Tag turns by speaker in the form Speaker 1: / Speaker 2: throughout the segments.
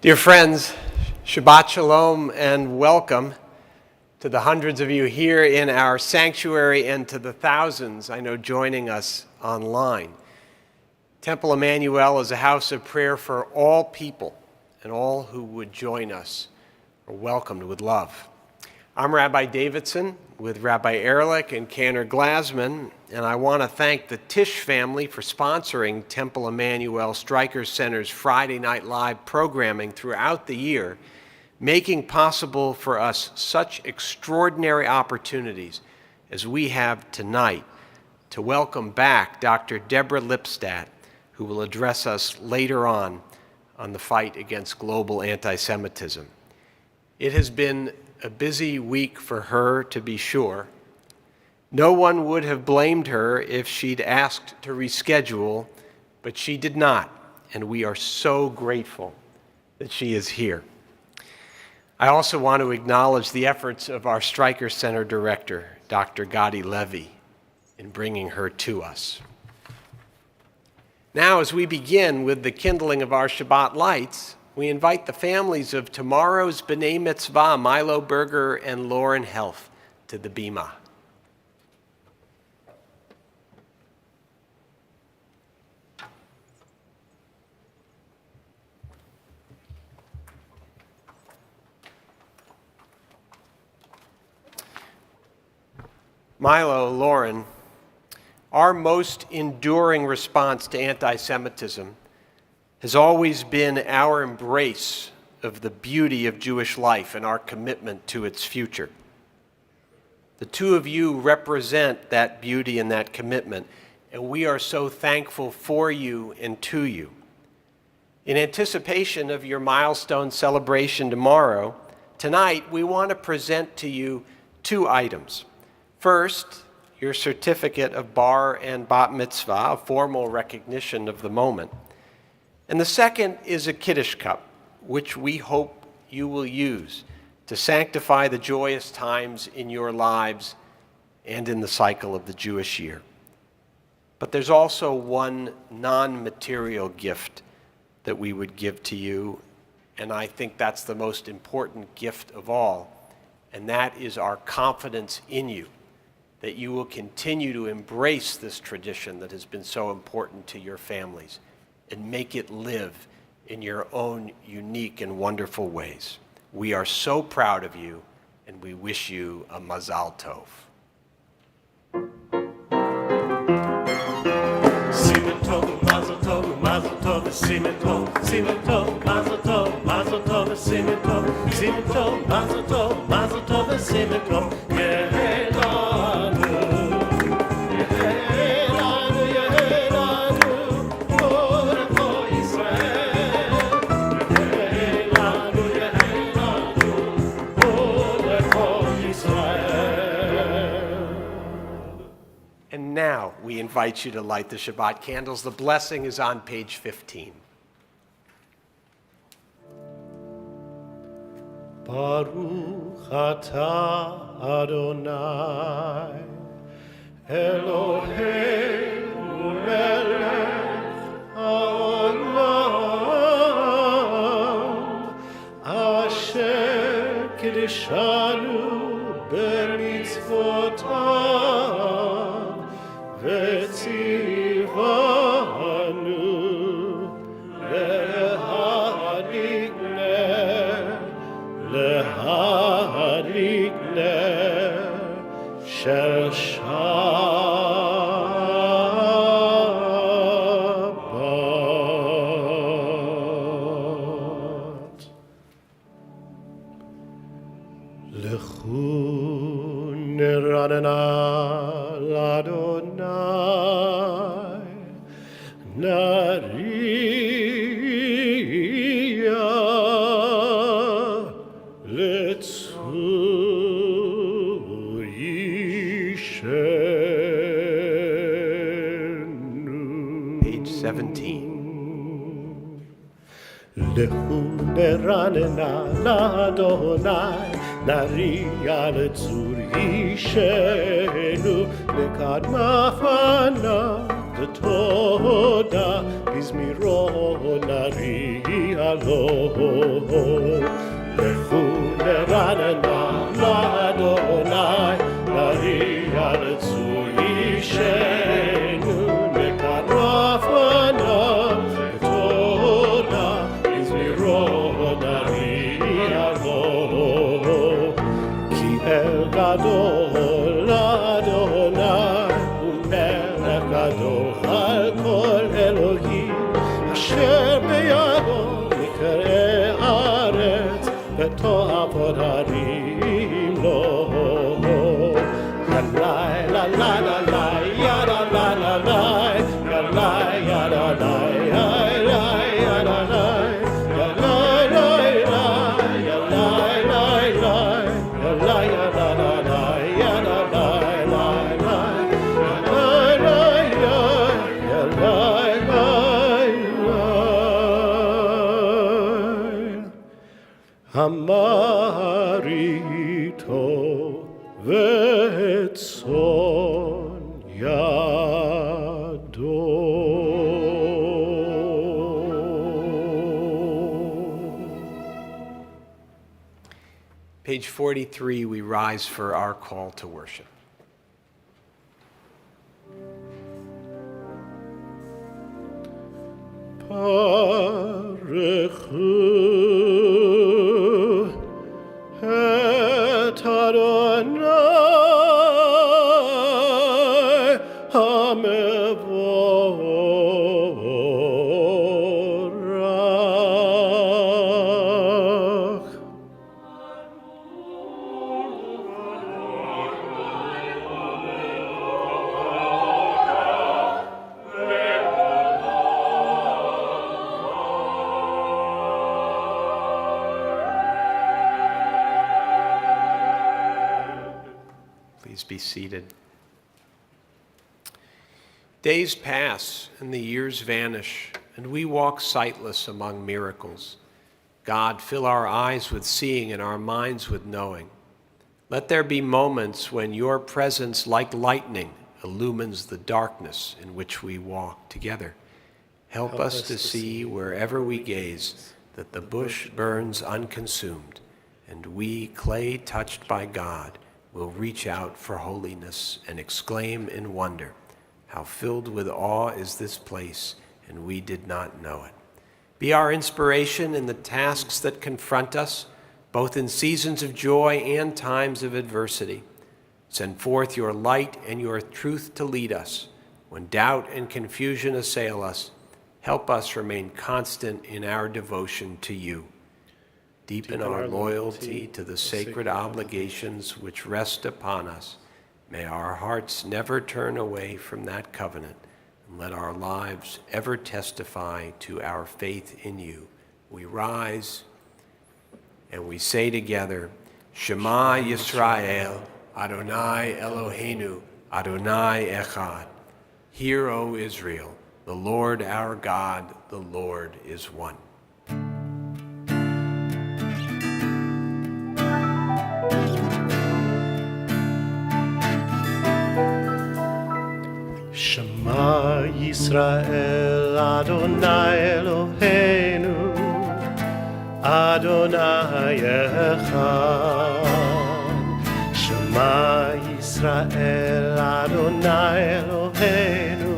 Speaker 1: Dear friends, Shabbat Shalom and welcome to the hundreds of you here in our sanctuary and to the thousands I know joining us online. Temple Emanu-El is a house of prayer for all people, and all who would join us are welcomed with love. I'm Rabbi Davidson with Rabbi Ehrlich and Cantor Glasman, and I want to thank the Tish family for sponsoring Temple Emanu-El Stryker Center's Friday Night Live programming throughout the year, making possible for us such extraordinary opportunities as we have tonight to welcome back Dr. Deborah Lipstadt, who will address us later on the fight against global anti-Semitism. It has been a busy week for her, to be sure. No one would have blamed her if she'd asked to reschedule, but she did not, and we are so grateful that she is here. I also want to acknowledge the efforts of our Stryker Center director, Dr. Gadi Levy, in bringing her to us. Now, as we begin with the kindling of our Shabbat lights, we invite the families of tomorrow's B'nai Mitzvah, Milo Berger and Lauren Health, to the Bima. Milo, Lauren, our most enduring response to anti-Semitism has always been our embrace of the beauty of Jewish life and our commitment to its future. The two of you represent that beauty and that commitment, and we are so thankful for you and to you. In anticipation of your milestone celebration tomorrow, tonight we want to present to you two items. First, your certificate of bar and bat mitzvah, a formal recognition of the moment. And the second is a Kaddish cup, which we hope you will use to sanctify the joyous times in your lives and in the cycle of the Jewish year. But there's also one non-material gift that we would give to you, and I think that's the most important gift of all, and that is our confidence in you, that you will continue to embrace this tradition that has been so important to your families and make it live in your own unique and wonderful ways. We are so proud of you, and we wish you a Mazal Tov.
Speaker 2: Simen Tov, Mazel Tov, Mazel Tov, Simen Tov, Simen Tov, Mazel Tov, Mazel Tov, Simen Tov, Simen Tov, Mazel Tov, Mazel Tov, Simen Tov.
Speaker 1: And now we invite you to light the Shabbat candles. The blessing is on page 15.
Speaker 2: Baruch atah Adonai Eloheinu melech haolam asher kiddushanu b'mitzvotav v'tzivanu להדליק נר של שבת. לכו נרננה לאדוני, נריע לצור אישנו.
Speaker 1: Page 17.
Speaker 2: לכו נרננה לאדוני, נריע לצור אישנו, לקדמה פניו בתודה בזמירו נריע לו. לכו נרננה לאדוני, נריע לצור אישנו, נקרב עיניו בתודה, בזמירו נריע לו. כי אל גדול אדוני, ומלך גדול על כל אלוהים, אשר בידו מקרה הארץ, ותועבוד הרים לו. הלילה לילה לילה ידה לילה לילה ידה אמר איתו וצאן ידו.
Speaker 1: Page 43, we rise for our call to worship.
Speaker 2: Parechu et Adonai HaMevorach.
Speaker 1: Please be seated. Days pass and the years vanish, and we walk sightless among miracles. God, fill our eyes with seeing and our minds with knowing. Let there be moments when your presence, like lightning, illumines the darkness in which we walk together. Help us to see wherever we gaze that the bush burns unconsumed, and we, clay touched by God, will reach out for holiness and exclaim in wonder, how filled with awe is this place, and we did not know it. Be our inspiration in the tasks that confront us, both in seasons of joy and times of adversity. Send forth your light and your truth to lead us. When doubt and confusion assail us, help us remain constant in our devotion to you. Deepen our loyalty to the sacred obligations which rest upon us. May our hearts never turn away from that covenant, and let our lives ever testify to our faith in you. We rise and we say together, Shema Yisrael, Adonai Eloheinu, Adonai Echad. Hear, O Israel, the Lord our God, the Lord is one.
Speaker 2: Shema Yisrael, Adonai Eloheinu, Adonai Echad. Shema Yisrael, Adonai Eloheinu,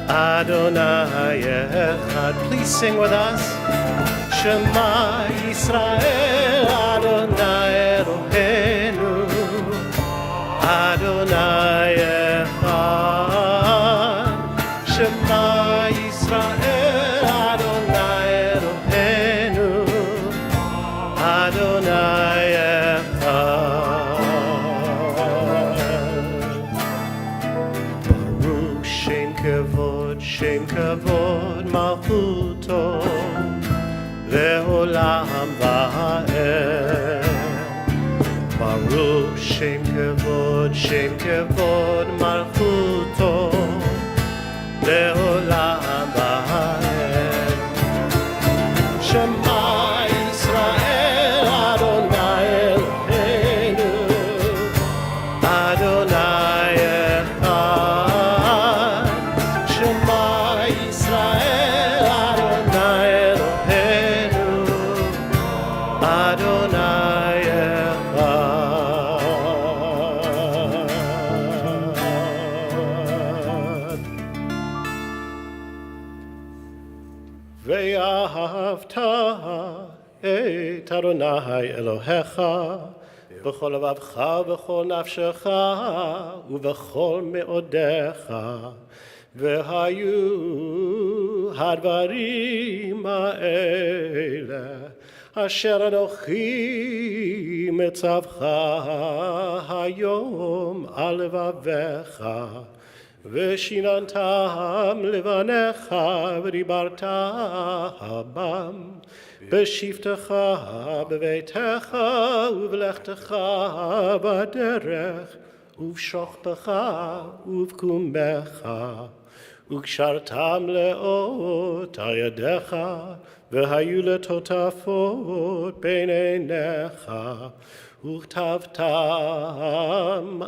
Speaker 2: Adonai Echad. Please sing with us. Shema Yisrael, Adonai Eloheinu, Adonai Echad. Shema Yisrael, Adonai Eloheinu, Adonai Echad. Baruch Shem Kavod Malchuto Le'olam Va'ed. Baruch Shem Kavod Malchuto Le'olam Va'ed. Shema Yisrael, Adonai Eloheinu, Adonai Echad. Shema Yisrael, ואהבת את אדוני אלוהיך בכל לבבך ובכל נפשך ובכל מאודיך. והיו הדברים האלה אשר אנוכי מצווך היום על לבביך, ושיננתם לבניך ודיברת בם בשבתך בביתך ובלכתך בדרך ובשוכבך ובקומך, וקשרתם לאות על ידיך והיו לטוטפות בין עיניך, וכתבתם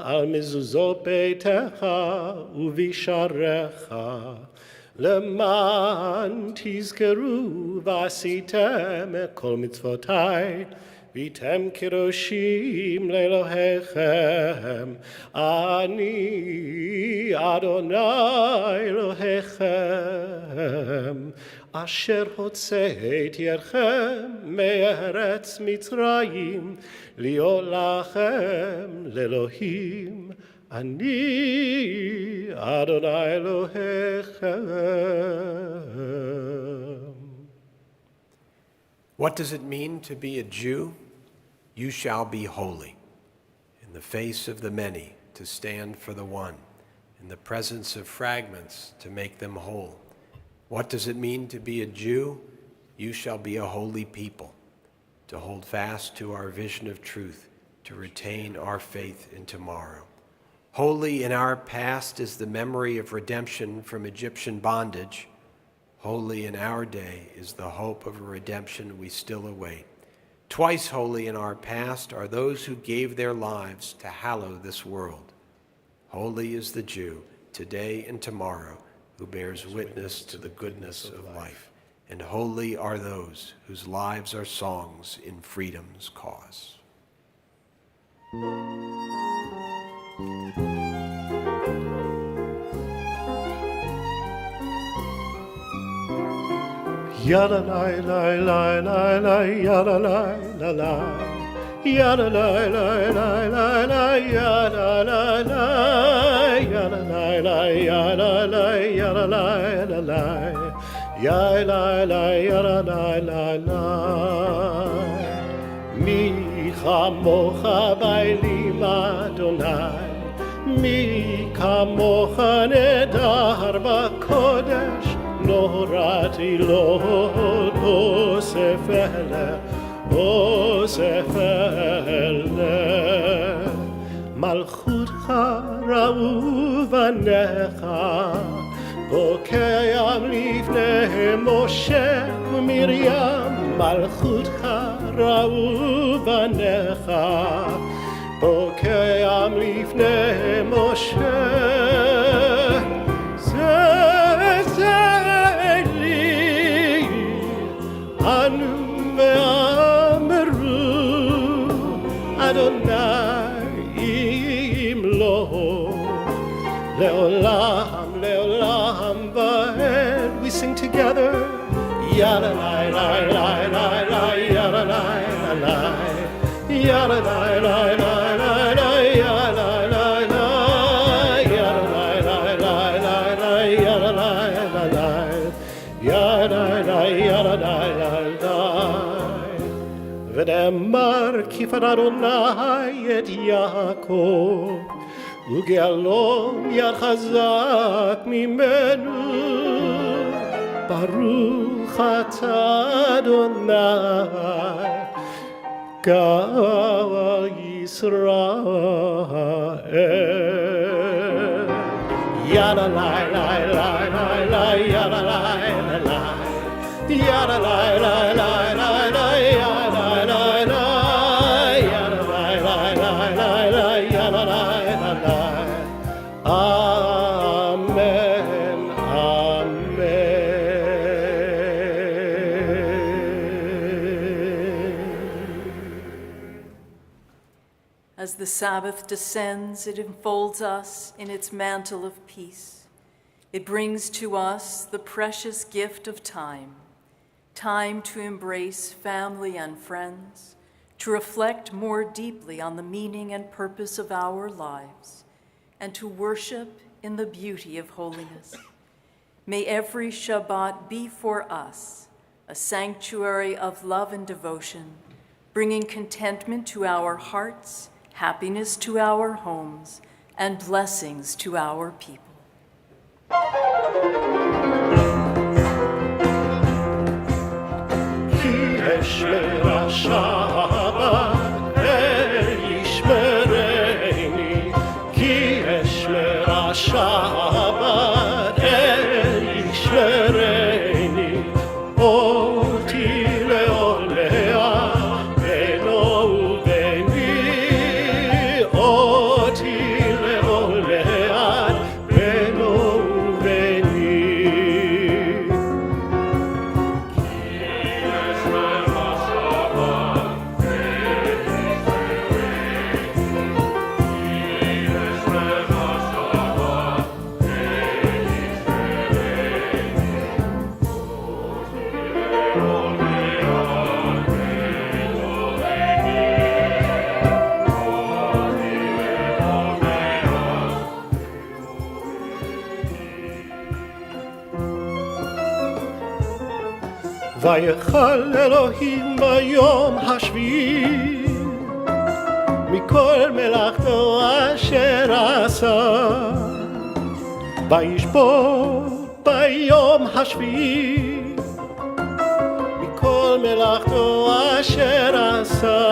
Speaker 2: על מזוזות ביתך ובשעריך, למען תזכרו ועשיתם את כל מצוותי והייתם קדושים לאלוהיכם. אני אדוני אלוהיכם אשר הוצאתי אתכם מארץ מצרים להיות לכם לאלוהים. אני אדוני אלוהיכם.
Speaker 1: What does it mean to be a Jew? You shall be holy. In the face of the many, to stand for the one. In the presence of fragments, to make them whole. What does it mean to be a Jew? You shall be a holy people, to hold fast to our vision of truth, to retain our faith in tomorrow. Holy in our past is the memory of redemption from Egyptian bondage. Holy in our day is the hope of a redemption we still await. Twice holy in our past are those who gave their lives to hallow this world. Holy is the Jew, today and tomorrow, who bears witness to the goodness of life. And holy are those whose lives are songs in freedom's cause.
Speaker 2: Yada la la la la la yada la la la yada la la la la la yada la la yada la la yada la yada la la la yada la yada la la la mi chamocha ba'elim Adonai mi kamocha nedar b'kodesh נורתי לו אוסף אלה מלכותך ראו בניך בוקע לפני משה ומרים מלכותך ראו בניך בוקע לפני משה Anu ve'ameru Adonai imlo Le'olam, le'olam va'ed. We sing together Yada lai lai lai lai lai Yada lai lai lai Yada lai lai lai lai lai Yada lai lai lai Yada lai lai lai lai lai Yada lai lai lai Yada lai yada lai lai ונאמר כיפר אדוני את יעקב וגאלו יד חזק ממנו ברוך אתה אדוני גאל ישראל ידה לי לי לי לי לי ידה לי לי לי yada la la la la la yada la la yada la la la la la yada la la la Amen Amen.
Speaker 3: As the Sabbath descends, it enfolds us in its mantle of peace. It brings to us the precious gift of time. time to embrace family and friends, to reflect more deeply on the meaning and purpose of our lives, and to worship in the beauty of holiness. May every Shabbat be for us a sanctuary of love and devotion, bringing contentment to our hearts, happiness to our homes, and blessings to our people.
Speaker 2: Shabbat yishmereni oti leolea beno ubeni oti leolea beno ubeni ויכל אלוהים ביום השביעי מכל מלאכתו אשר עשה וישבות ביום השביעי מכל מלאכתו אשר עשה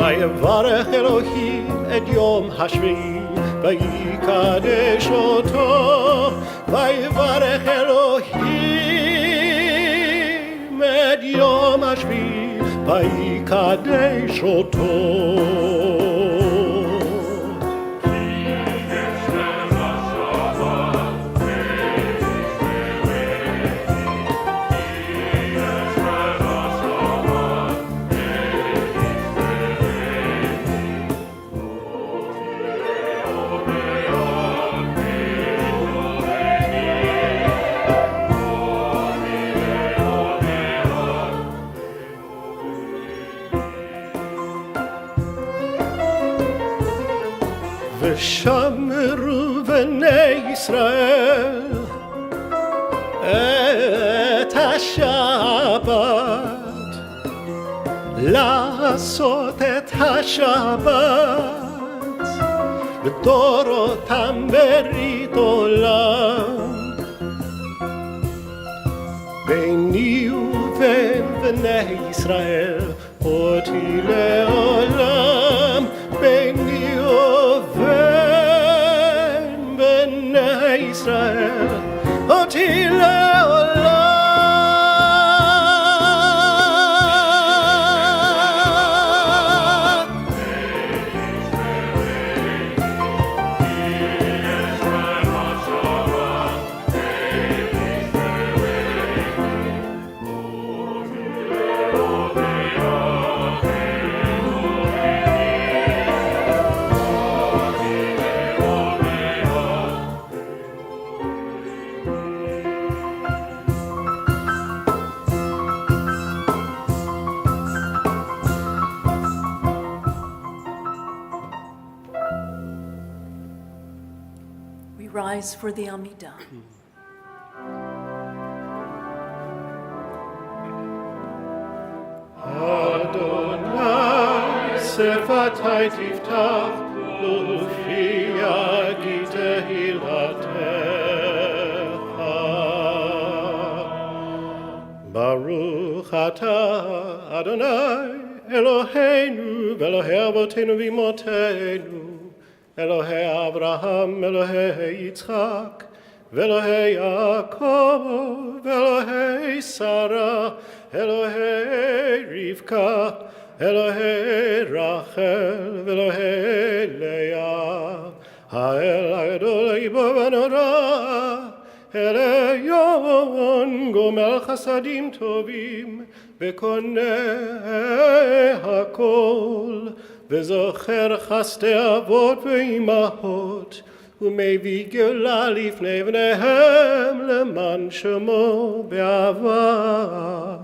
Speaker 2: ויברך אלוהים את יום השביעי ויקדש אותו ויברך אלוהים את יום השביעי ויקדש אותו ושמרו בני ישראל את השבת לעשות את השבת בדורותם ברית עולם ביני ובין בני ישראל אותי לעולם ביני ובין בני ישראל אותי לעולם
Speaker 3: Rise for the Amidah.
Speaker 2: Adonai sefatai tiftach ufi yagi tehilatecha Baruch atah Adonai Eloheinu ve'Elohei avotenu v'imotenu Elohei Abraham, Elohei Yitzchak, Elohei Yaakov, Elohei Sarah, Elohei Rivka, Elohei Rachel, Elohei Leah, Ha'el Ha'gadol Ha'gibor V'Norah, Elion Gomel Chasadim Tovim, V'koneh HaKol, וזוכר חסדי אבות ואימהות ומביא גאולה לפני בניהם למען שמו באהבה.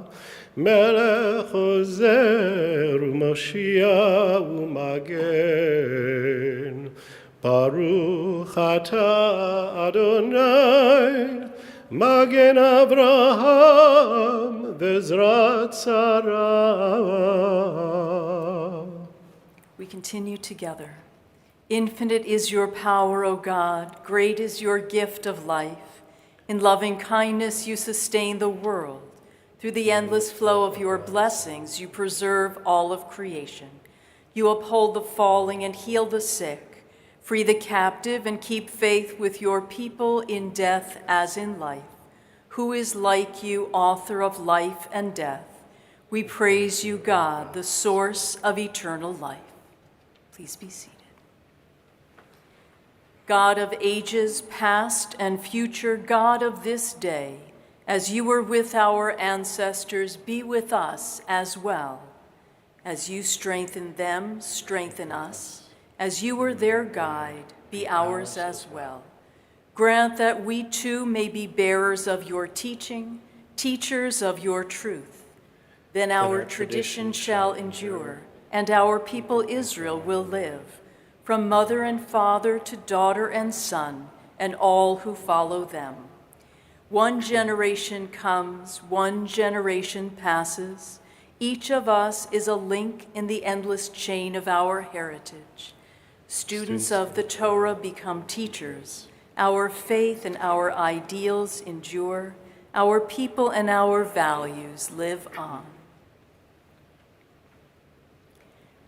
Speaker 2: מלך עוזר ומושיע ומגן. ברוך אתה אדוני, מגן אברהם ועזרת שרה.
Speaker 3: We continue together. Infinite is your power, O God. Great is your gift of life. In loving kindness you sustain the world. Through the endless flow of your blessings, you preserve all of creation. You uphold the falling and heal the sick, free the captive and keep faith with your people in death as in life. Who is like you, author of life and death? We praise you, God, the source of eternal life. Please be seated. God of ages past and future, God of this day, as you were with our ancestors, be with us as well. As you strengthen them, strengthen us. As you were their guide, be ours as well. Grant that we too may be bearers of your teaching, teachers of your truth. Then our tradition shall endure, and our people Israel will live, from mother and father to daughter and son, and all who follow them. One generation comes, one generation passes. Each of us is a link in the endless chain of our heritage. Students of the Torah become teachers. Our faith and our ideals endure. Our people and our values live on.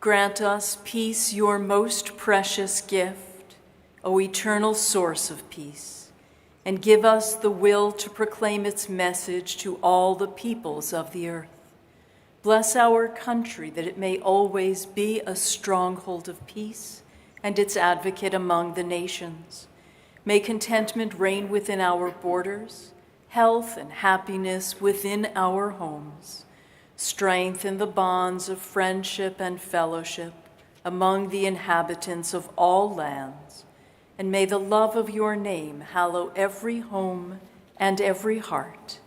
Speaker 3: Grant us peace, your most precious gift, O eternal source of peace, and give us the will to proclaim its message to all the peoples of the earth. Bless our country that it may always be a stronghold of peace and its advocate among the nations. May contentment reign within our borders, health and happiness within our homes. Strengthen the bonds of friendship and fellowship among the inhabitants of all lands, and may the love of your name hallow every home and every heart.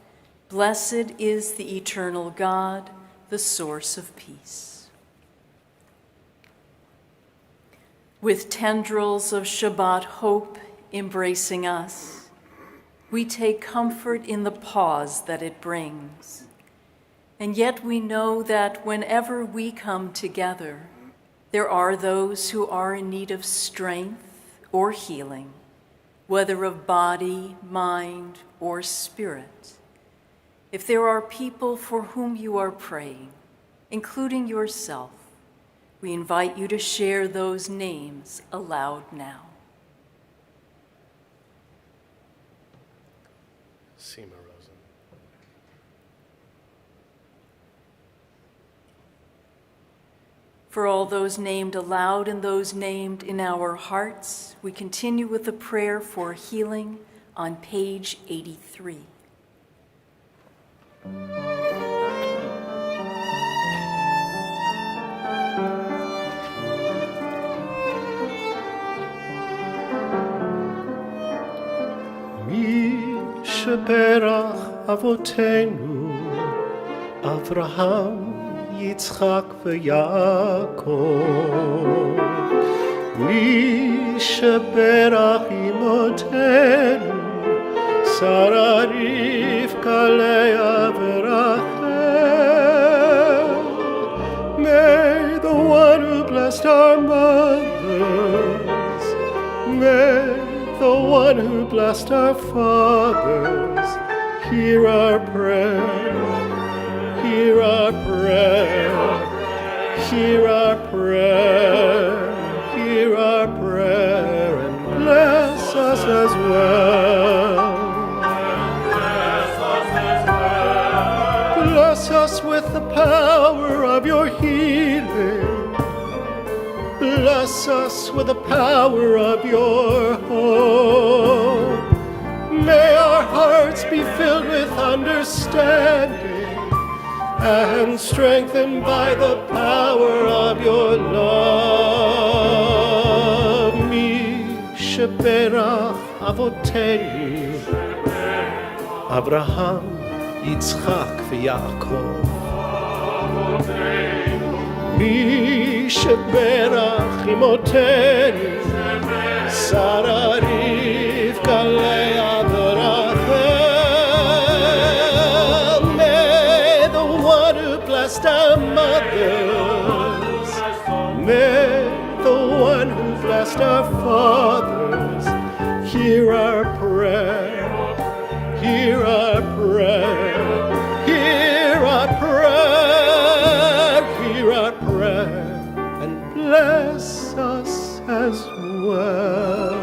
Speaker 3: Blessed is the eternal God, the source of peace. With tendrils of Shabbat hope embracing us, we take comfort in the pause that it brings. And yet we know that whenever we come together, there are those who are in need of strength or healing, whether of body, mind, or spirit. If there are people for whom you are praying, including yourself, we invite you to share those names aloud now.
Speaker 2: Seema Rosen.
Speaker 3: For all those named aloud and those named in our hearts, we continue with the prayer for healing on page 83.
Speaker 2: מי שברך אבותינו, אברהם, יצחק ויעקב, מי שברך אמותינו, שרה, רבקה, לאה ורחל. May the one who blessed our mothers, may the one who blessed our fathers, hear our prayer, hear our prayer, hear our prayer, hear our prayer, and bless us as well. Bless us with the power of your healing. Bless us with the power of your hope. May our hearts be filled with understanding and strengthened by the power of your love. מי שברך אבותינו, אברהם, יצחק ויעקב. מי שברך אמותינו, שרה רבקה לאה ורחל. May the one who blessed our mothers, may the one who blessed our fathers, hear our prayer, hear our prayer, hear our prayer, hear our prayer, and bless us as well.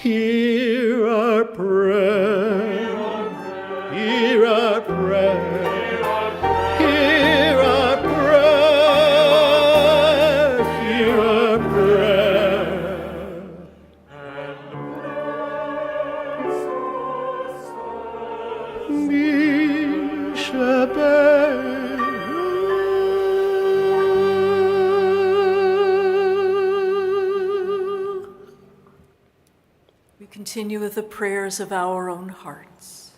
Speaker 2: Hear our prayer, hear our prayer, hear our prayer, hear our prayer.
Speaker 3: We continue with the prayers of our own hearts.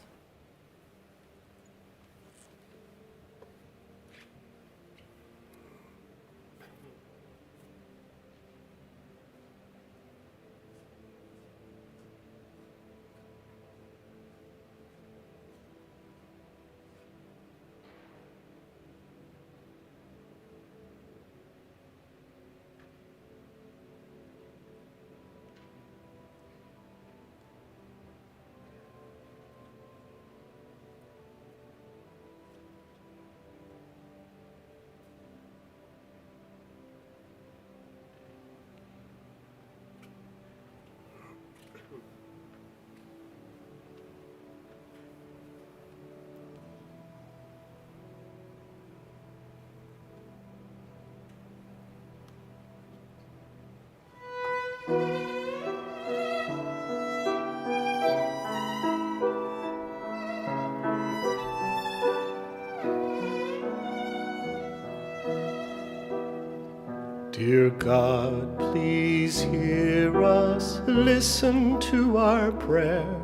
Speaker 2: Dear God, please hear us, listen to our prayer,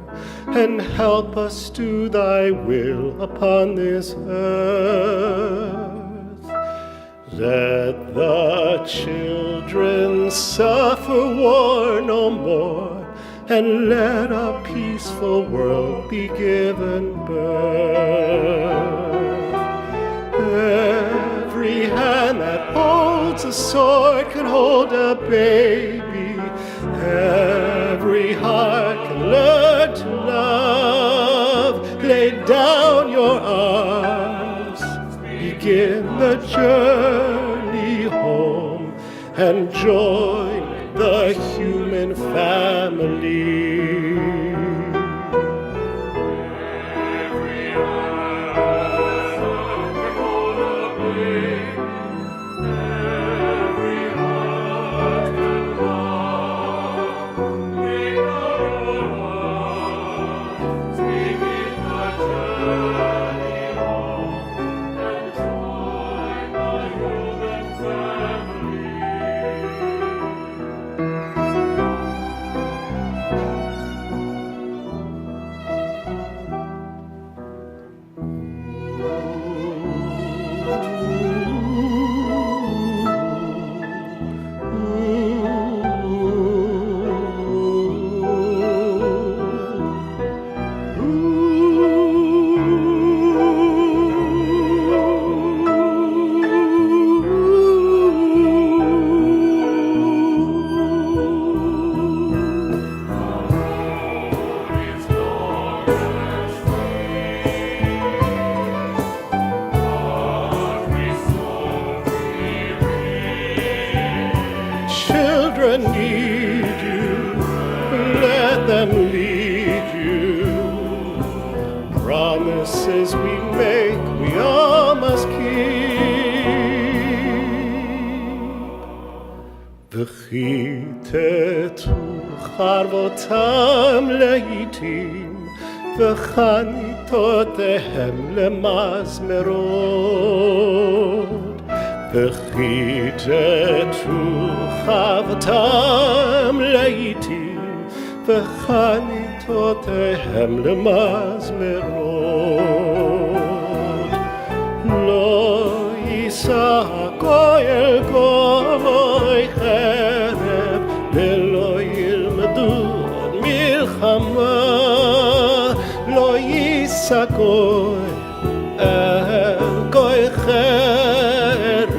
Speaker 2: and help us do thy will upon this earth. Let the children suffer war no more, and let a peaceful world be given birth. Every hand that holds a sword can hold a baby. Every heart can learn to love. Lay down your arms, begin the journey home, and join the human family. Children need you, let them lead you. Promises we make, we all must keep. V'chitetu charvotam leitim, v'chanitotehem lemazmerot, וכיתתו חבטם לעיתים וחניתותיהם למזמרות. לא יישא גוי אל גוי חרב ולא ילמדו עוד מלחמה. לא יישא גוי אל גוי חרב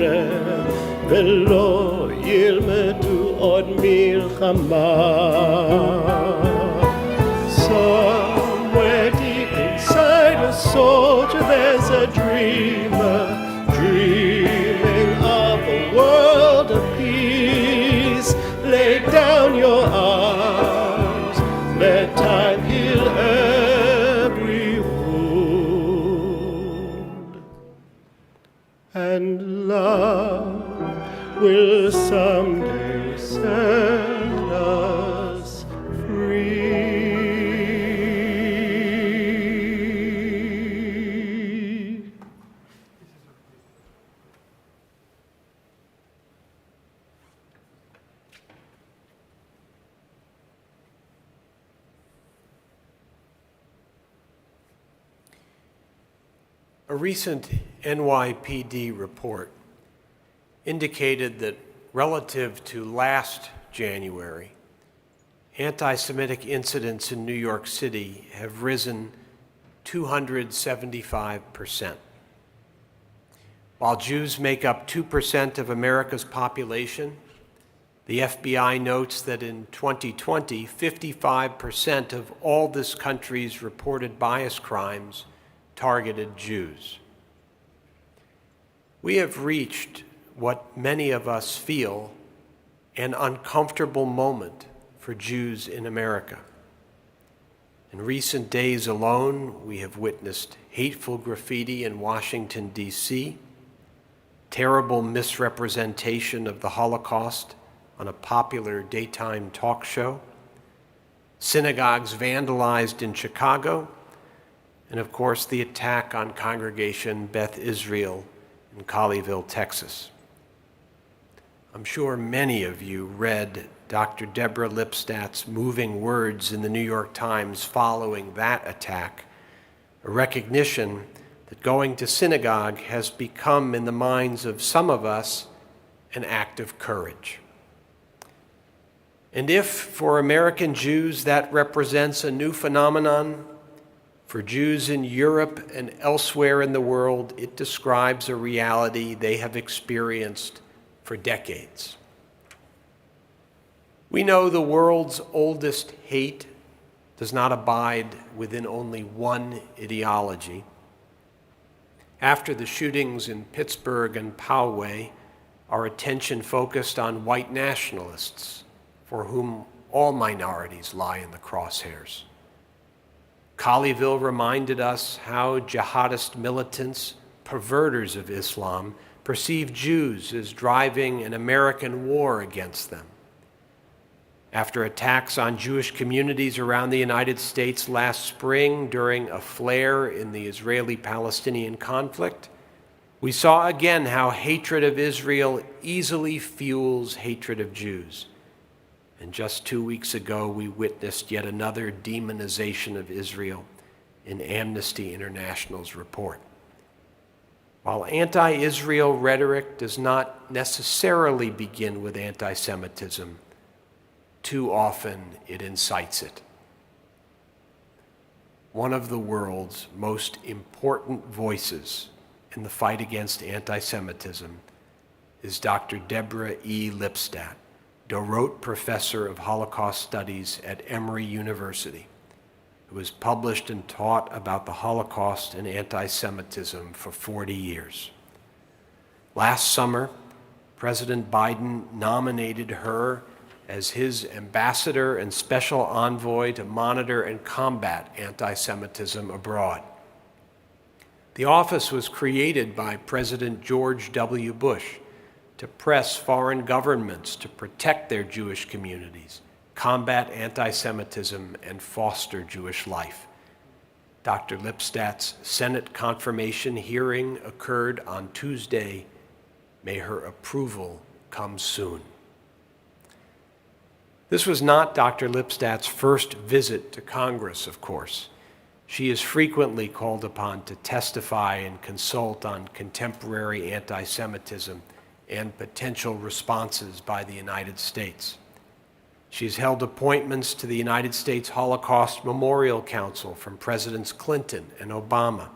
Speaker 2: ולא ילמדו עוד מלחמה. Somewhere deep inside a soldier there's a dreamer dreaming of a world of peace. Lay down your arms, let time heal every wound, and love will someday set us free.
Speaker 1: A recent NYPD report indicated that relative to last January, anti-Semitic incidents in New York City have risen 275%. While Jews make up 2% of America's population, the FBI notes that in 2020, 55% of all this country's reported bias crimes targeted Jews. We have reached what many of us feel an uncomfortable moment for Jews in America. In recent days alone, we have witnessed hateful graffiti in Washington, D.C., terrible misrepresentation of the Holocaust on a popular daytime talk show, synagogues vandalized in Chicago, and of course the attack on Congregation Beth Israel in Colleyville, Texas. I'm sure many of you read Dr. Deborah Lipstadt's moving words in the New York Times following that attack, a recognition that going to synagogue has become, in the minds of some of us, an act of courage. And if, for American Jews, that represents a new phenomenon, for Jews in Europe and elsewhere in the world, it describes a reality they have experienced for decades. We know the world's oldest hate does not abide within only one ideology. After the shootings in Pittsburgh and Poway, our attention focused on white nationalists, for whom all minorities lie in the crosshairs. Colleyville reminded us how jihadist militants, perverters of Islam, perceive Jews as driving an American war against them. After attacks on Jewish communities around the United States last spring during a flare in the Israeli-Palestinian conflict, we saw again how hatred of Israel easily fuels hatred of Jews. And just 2 weeks ago, we witnessed yet another demonization of Israel in Amnesty International's report. While anti-Israel rhetoric does not necessarily begin with anti-Semitism, too often it incites it. One of the world's most important voices in the fight against anti-Semitism is Dr. Deborah E. Lipstadt, Dorot Professor of Holocaust Studies at Emory University, who has published and taught about the Holocaust and anti-Semitism for 40 years. Last summer, President Biden nominated her as his ambassador and special envoy to monitor and combat anti-Semitism abroad. The office was created by President George W. Bush to press foreign governments to protect their Jewish communities, combat anti-Semitism, and foster Jewish life. Dr. Lipstadt's Senate confirmation hearing occurred on Tuesday, May her approval come soon. This was not Dr. Lipstadt's first visit to Congress, of course. She is frequently called upon to testify and consult on contemporary anti-Semitism and potential responses by the United States. She's held appointments to the United States Holocaust Memorial Council from Presidents Clinton and Obama,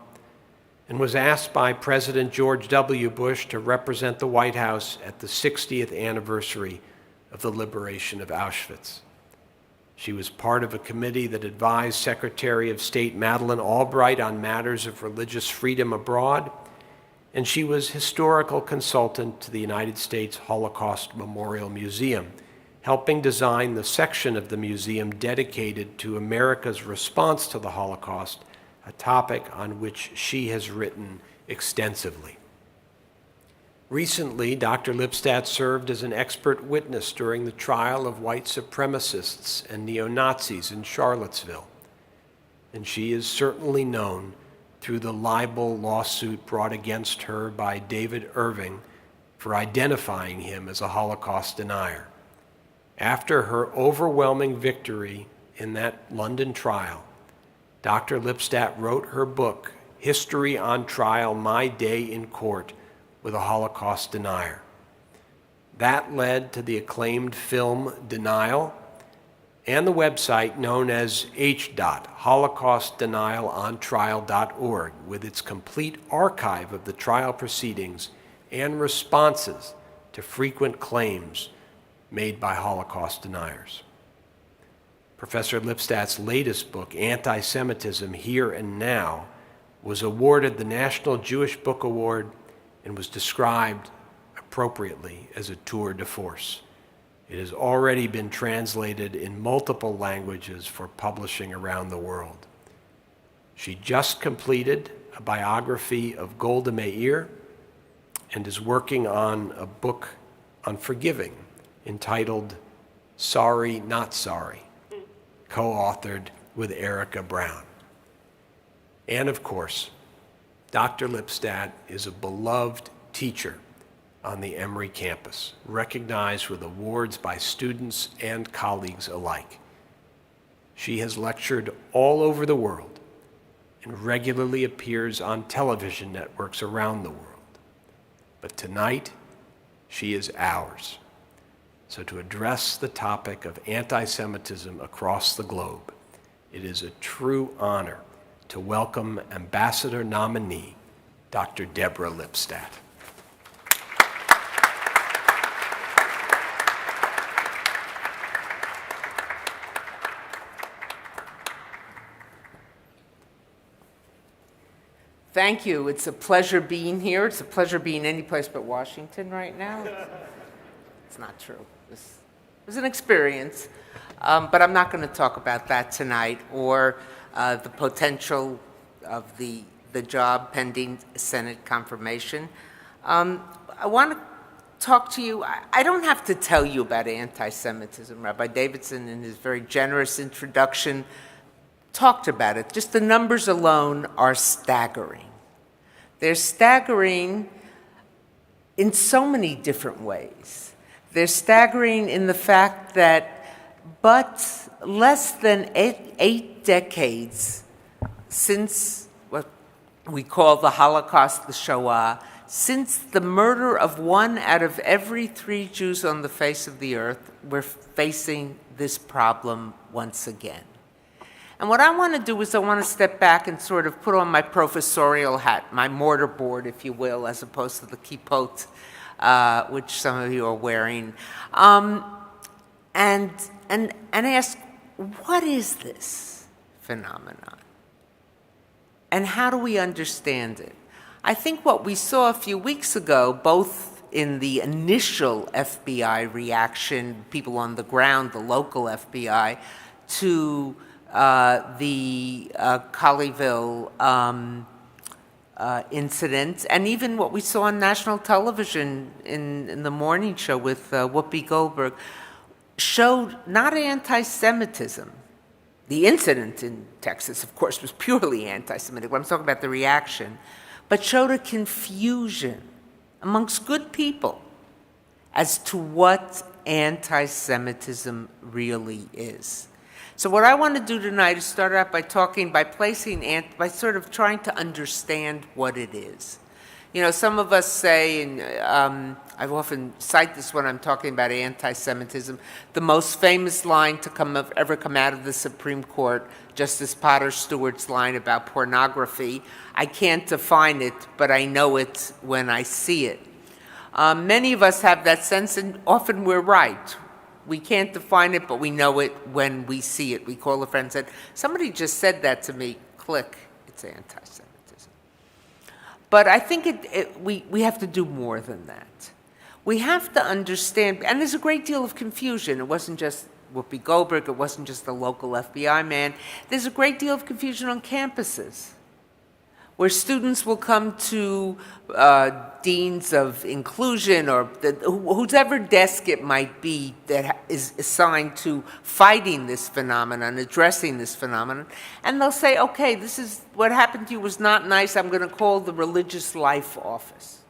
Speaker 1: and was asked by President George W. Bush to represent the White House at the 60th anniversary of the liberation of Auschwitz. She was part of a committee that advised Secretary of State Madeleine Albright on matters of religious freedom abroad, and she was historical consultant to the United States Holocaust Memorial Museum, helping design the section of the museum dedicated to America's response to the Holocaust, a topic on which she has written extensively. Recently, Dr. Lipstadt served as an expert witness during the trial of white supremacists and neo-Nazis in Charlottesville, and she is certainly known through the libel lawsuit brought against her by David Irving for identifying him as a Holocaust denier. After her overwhelming victory in that London trial, Dr. Lipstadt wrote her book, History on Trial, My Day in Court with a Holocaust Denier. That led to the acclaimed film Denial and the website known as holocaustdenialontrial.org with its complete archive of the trial proceedings and responses to frequent claims made by Holocaust deniers. Professor Lipstadt's latest book, Anti-Semitism, Here and Now, was awarded the National Jewish Book Award and was described appropriately as a tour de force. It has already been translated in multiple languages for publishing around the world. She just completed a biography of Golda Meir and is working on a book on forgiving entitled Sorry, Not Sorry, co-authored with Erica Brown. And of course, Dr. Lipstadt is a beloved teacher on the Emory campus, recognized with awards by students and colleagues alike. She has lectured all over the world and regularly appears on television networks around the world. But tonight, she is ours. So to address the topic of anti-Semitism across the globe, it is a true honor to welcome Ambassador nominee, Dr. Deborah Lipstadt.
Speaker 4: Thank you. It's a pleasure being here. It's a pleasure being any place but Washington right now. It's not true. It was an experience. But I'm not going to talk about that tonight or the potential of the job pending Senate confirmation. I want to talk to you. I don't have to tell you about anti-Semitism. Rabbi Davidson, in his very generous introduction, talked about it. Just the numbers alone are staggering. They're staggering in so many different ways. They're staggering in the fact that but less than eight decades since what we call the Holocaust, the Shoah, since the murder of 1 out of every 3 Jews on the face of the earth, we're facing this problem once again. And what I want to do is I want to step back and sort of put on my professorial hat, my mortarboard, if you will, as opposed to the kippot, which some of you are wearing, and ask, what is this phenomenon? And how do we understand it? I think what we saw a few weeks ago, both in the initial FBI reaction, people on the ground, the local FBI, to the Colleyville incident, and even what we saw on national television in the morning show with Whoopi Goldberg, showed not anti-Semitism. The incident in Texas, of course, was purely anti-Semitic. I'm talking about the reaction, but showed a confusion amongst good people as to what anti-Semitism really is. So what I want to do tonight is start out by by sort of trying to understand what it is. You know, some of us say, and I often cite this when I'm talking about anti-Semitism, the most famous line to ever come out of the Supreme Court, Justice Potter Stewart's line about pornography. I can't define it, but I know it when I see it. Many of us have that sense, and often we're right. We can't define it, but we know it when we see it. We call a friend and said, somebody just said that to me, click, it's anti-Semitism. But I think we have to do more than that. We have to understand, and there's a great deal of confusion. It wasn't just Whoopi Goldberg, it wasn't just the local FBI man. There's a great deal of confusion on campuses, where students will come to deans of inclusion or whoever desk it might be that is assigned to fighting this phenomenon, addressing this phenomenon, and they'll say, okay, this is what happened to you was not nice, I'm going to call the religious life office.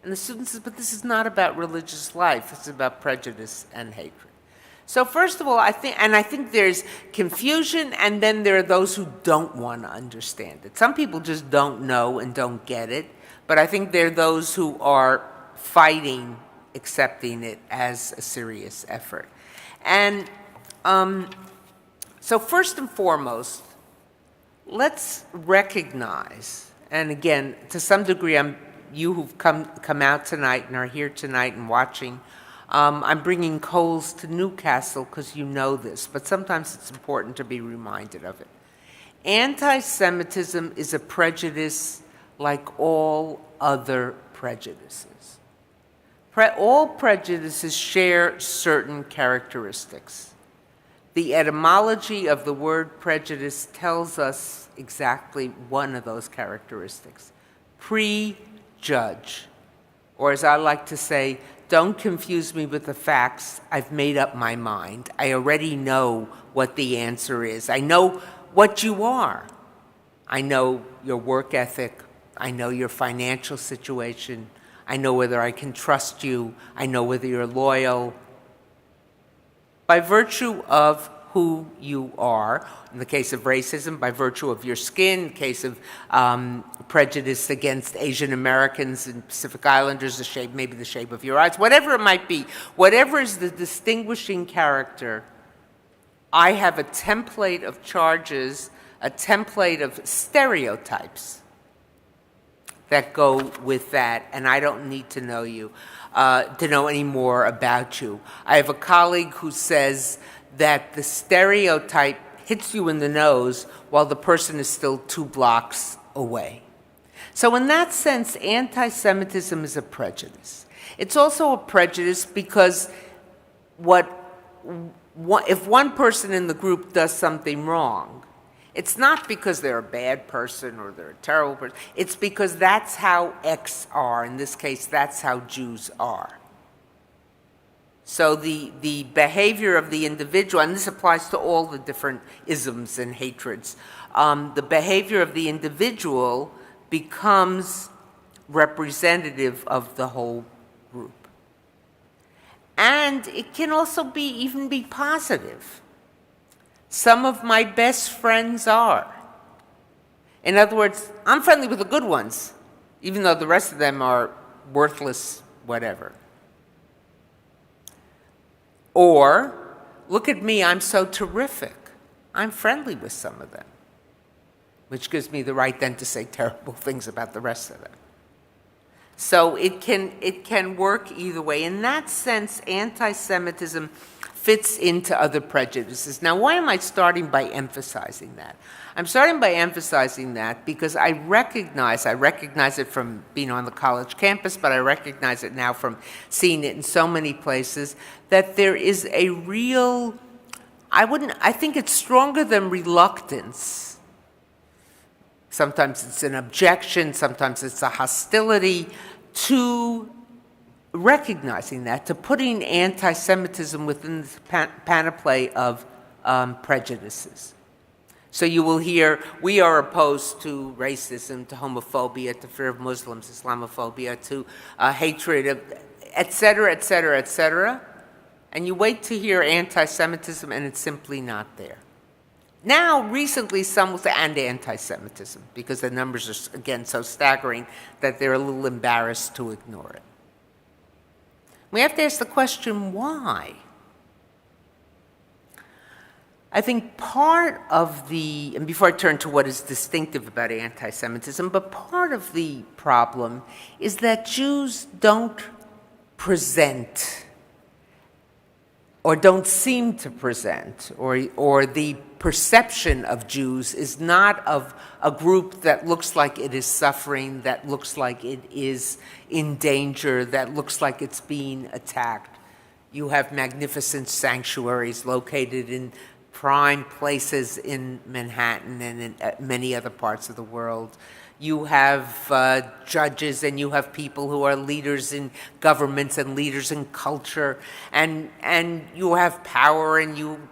Speaker 4: And the student says, but this is not about religious life, it's about prejudice and hatred. So first of all, I think there's confusion, and then there are those who don't want to understand it. Some people just don't know and don't get it, but I think there are those who are fighting accepting it as a serious effort. And so first and foremost, let's recognize, and again, to some degree, you who've come out tonight and are here tonight and watching, I'm bringing coals to Newcastle because you know this, but sometimes it's important to be reminded of it. Anti-Semitism is a prejudice like all other prejudices. All prejudices share certain characteristics. The etymology of the word prejudice tells us exactly one of those characteristics. Prejudge, or as I like to say, don't confuse me with the facts. I've made up my mind. I already know what the answer is. I know what you are. I know your work ethic. I know your financial situation. I know whether I can trust you. I know whether you're loyal. By virtue of who you are, in the case of racism, by virtue of your skin, in the case of prejudice against Asian Americans and Pacific Islanders, maybe the shape of your eyes, whatever it might be, whatever is the distinguishing character, I have a template of charges, a template of stereotypes that go with that, and I don't need to know you, to know any more about you. I have a colleague who says that the stereotype hits you in the nose while the person is still 2 blocks away. So in that sense, anti-Semitism is a prejudice. It's also a prejudice because if one person in the group does something wrong, it's not because they're a bad person or they're a terrible person. It's because that's how X are. In this case, that's how Jews are. So the behavior of the individual, and this applies to all the different isms and hatreds, the behavior of the individual becomes representative of the whole group. And it can also even be positive. Some of my best friends are. In other words, I'm friendly with the good ones, even though the rest of them are worthless, whatever. Or, look at me, I'm so terrific. I'm friendly with some of them, which gives me the right then to say terrible things about the rest of them. So it can work either way. In that sense, anti-Semitism fits into other prejudices. Now, why am I starting by emphasizing that? I'm starting by emphasizing that because I recognize it from being on the college campus, but I recognize it now from seeing it in so many places, that there is a real, I think it's stronger than reluctance. Sometimes it's an objection, sometimes it's a hostility to recognizing that, to putting anti-Semitism within the panoply of prejudices. So you will hear, we are opposed to racism, to homophobia, to fear of Muslims, Islamophobia, to hatred, of, et cetera, et cetera, et cetera. And you wait to hear anti-Semitism, and it's simply not there. Now, recently, some will say, and anti-Semitism, because the numbers are, again, so staggering that they're a little embarrassed to ignore it. We have to ask the question, why? I think part of the, and before I turn to what is distinctive about anti-Semitism, but part of the problem is that Jews don't present, or don't seem to present, or the perception of Jews is not of a group that looks like it is suffering, that looks like it is in danger, that looks like it's being attacked. You have magnificent sanctuaries located in prime places in Manhattan and in many other parts of the world. You have judges, and you have people who are leaders in governments and leaders in culture, and you have power, and you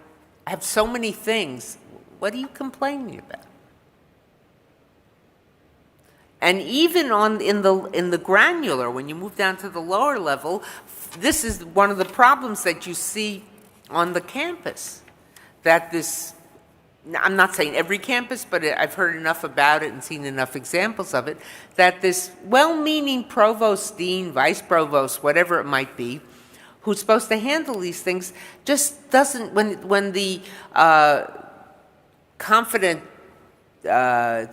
Speaker 4: have so many things. What are you complaining about? And even in the granular, when you move down to the lower level, this is one of the problems that you see on the campus. That this, I'm not saying every campus, but I've heard enough about it and seen enough examples of it, that this well-meaning provost, dean, vice provost, whatever it might be, who's supposed to handle these things, just doesn't, when the confident,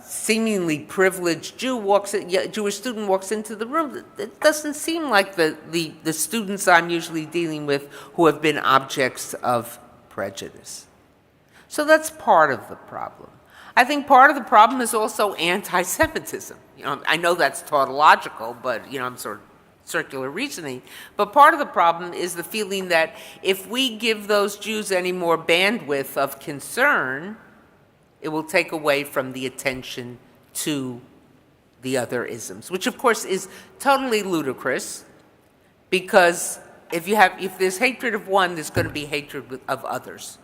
Speaker 4: seemingly privileged Jewish student walks into the room, it doesn't seem like the students I'm usually dealing with who have been objects of prejudice. So that's part of the problem. I think part of the problem is also anti-Semitism. I know that's tautological, but I'm sort of circular reasoning. But part of the problem is the feeling that if we give those Jews any more bandwidth of concern, it will take away from the attention to the other isms, which of course is totally ludicrous, because if there's hatred of one, there's going to be hatred of others.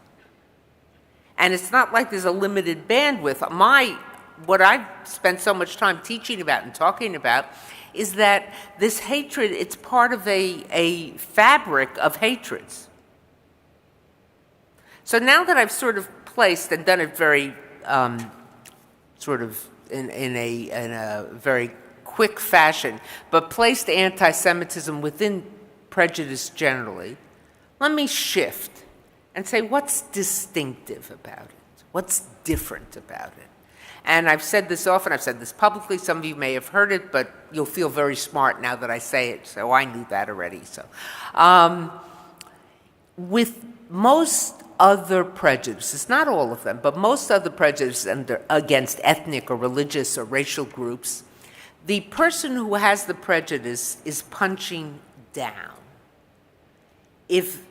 Speaker 4: And it's not like there's a limited bandwidth. What I've spent so much time teaching about and talking about is that this hatred, it's part of a fabric of hatreds. So now that I've sort of placed and done it very sort of in a very quick fashion, but placed anti-Semitism within prejudice generally, let me shift and say, what's distinctive about it? What's different about it? And I've said this often, I've said this publicly, some of you may have heard it, but you'll feel very smart now that I say it, so I knew that already. So, with most other prejudices, not all of them, but most other prejudices against ethnic or religious or racial groups, the person who has the prejudice is punching down. If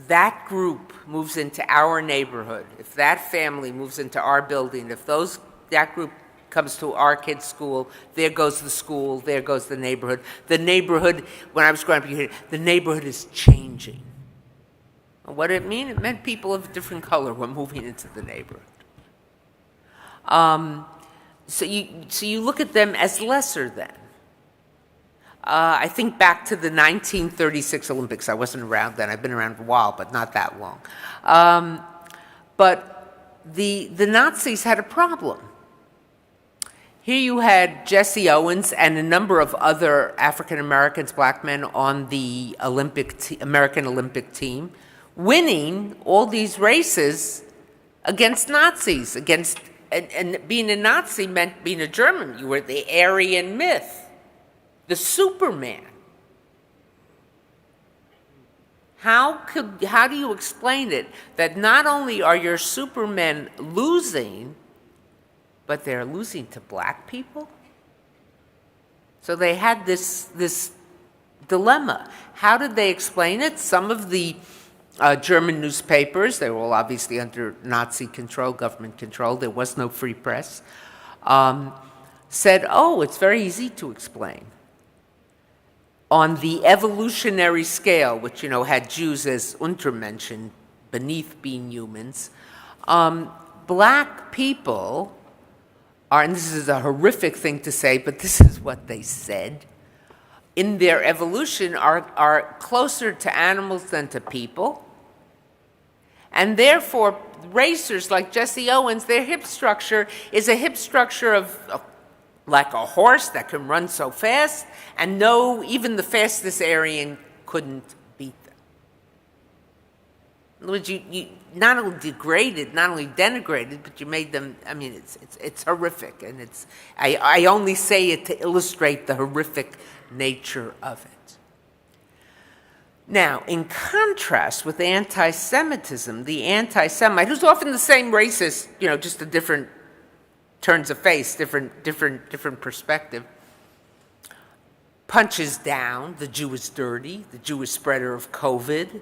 Speaker 4: that group moves into our neighborhood, if that family moves into our building, if that group comes to our kids' school, there goes the school, there goes the neighborhood. The neighborhood, when I was growing up, you hear, the neighborhood is changing. What did it mean? It meant people of different color were moving into the neighborhood. So you look at them as lesser than. I think back to the 1936 Olympics. I wasn't around then. I've been around a while, but not that long. But the Nazis had a problem. Here you had Jesse Owens and a number of other African Americans, black men, on the American Olympic team, winning all these races against Nazis. And being a Nazi meant being a German. You were the Aryan myth. The Superman. How do you explain it that not only are your Supermen losing, but they're losing to black people? So they had this dilemma. How did they explain it? Some of the German newspapers, they were all obviously under Nazi control, government control, there was no free press, said, oh, it's very easy to explain. On the evolutionary scale, which had Jews as Untermenschen, beneath being humans, black people are, and this is a horrific thing to say, but this is what they said, in their evolution are closer to animals than to people. And therefore, racers like Jesse Owens, their hip structure is a hip structure of like a horse that can run so fast, and no, even the fastest Aryan couldn't beat them. In other words, you not only degraded, not only denigrated, but you made them, I mean, it's horrific. And I only say it to illustrate the horrific nature of it. Now, in contrast with anti-Semitism, the anti-Semite, who's often the same racist, just a different turns of face, different perspective, punches down the Jew is dirty, the Jew is spreader of COVID,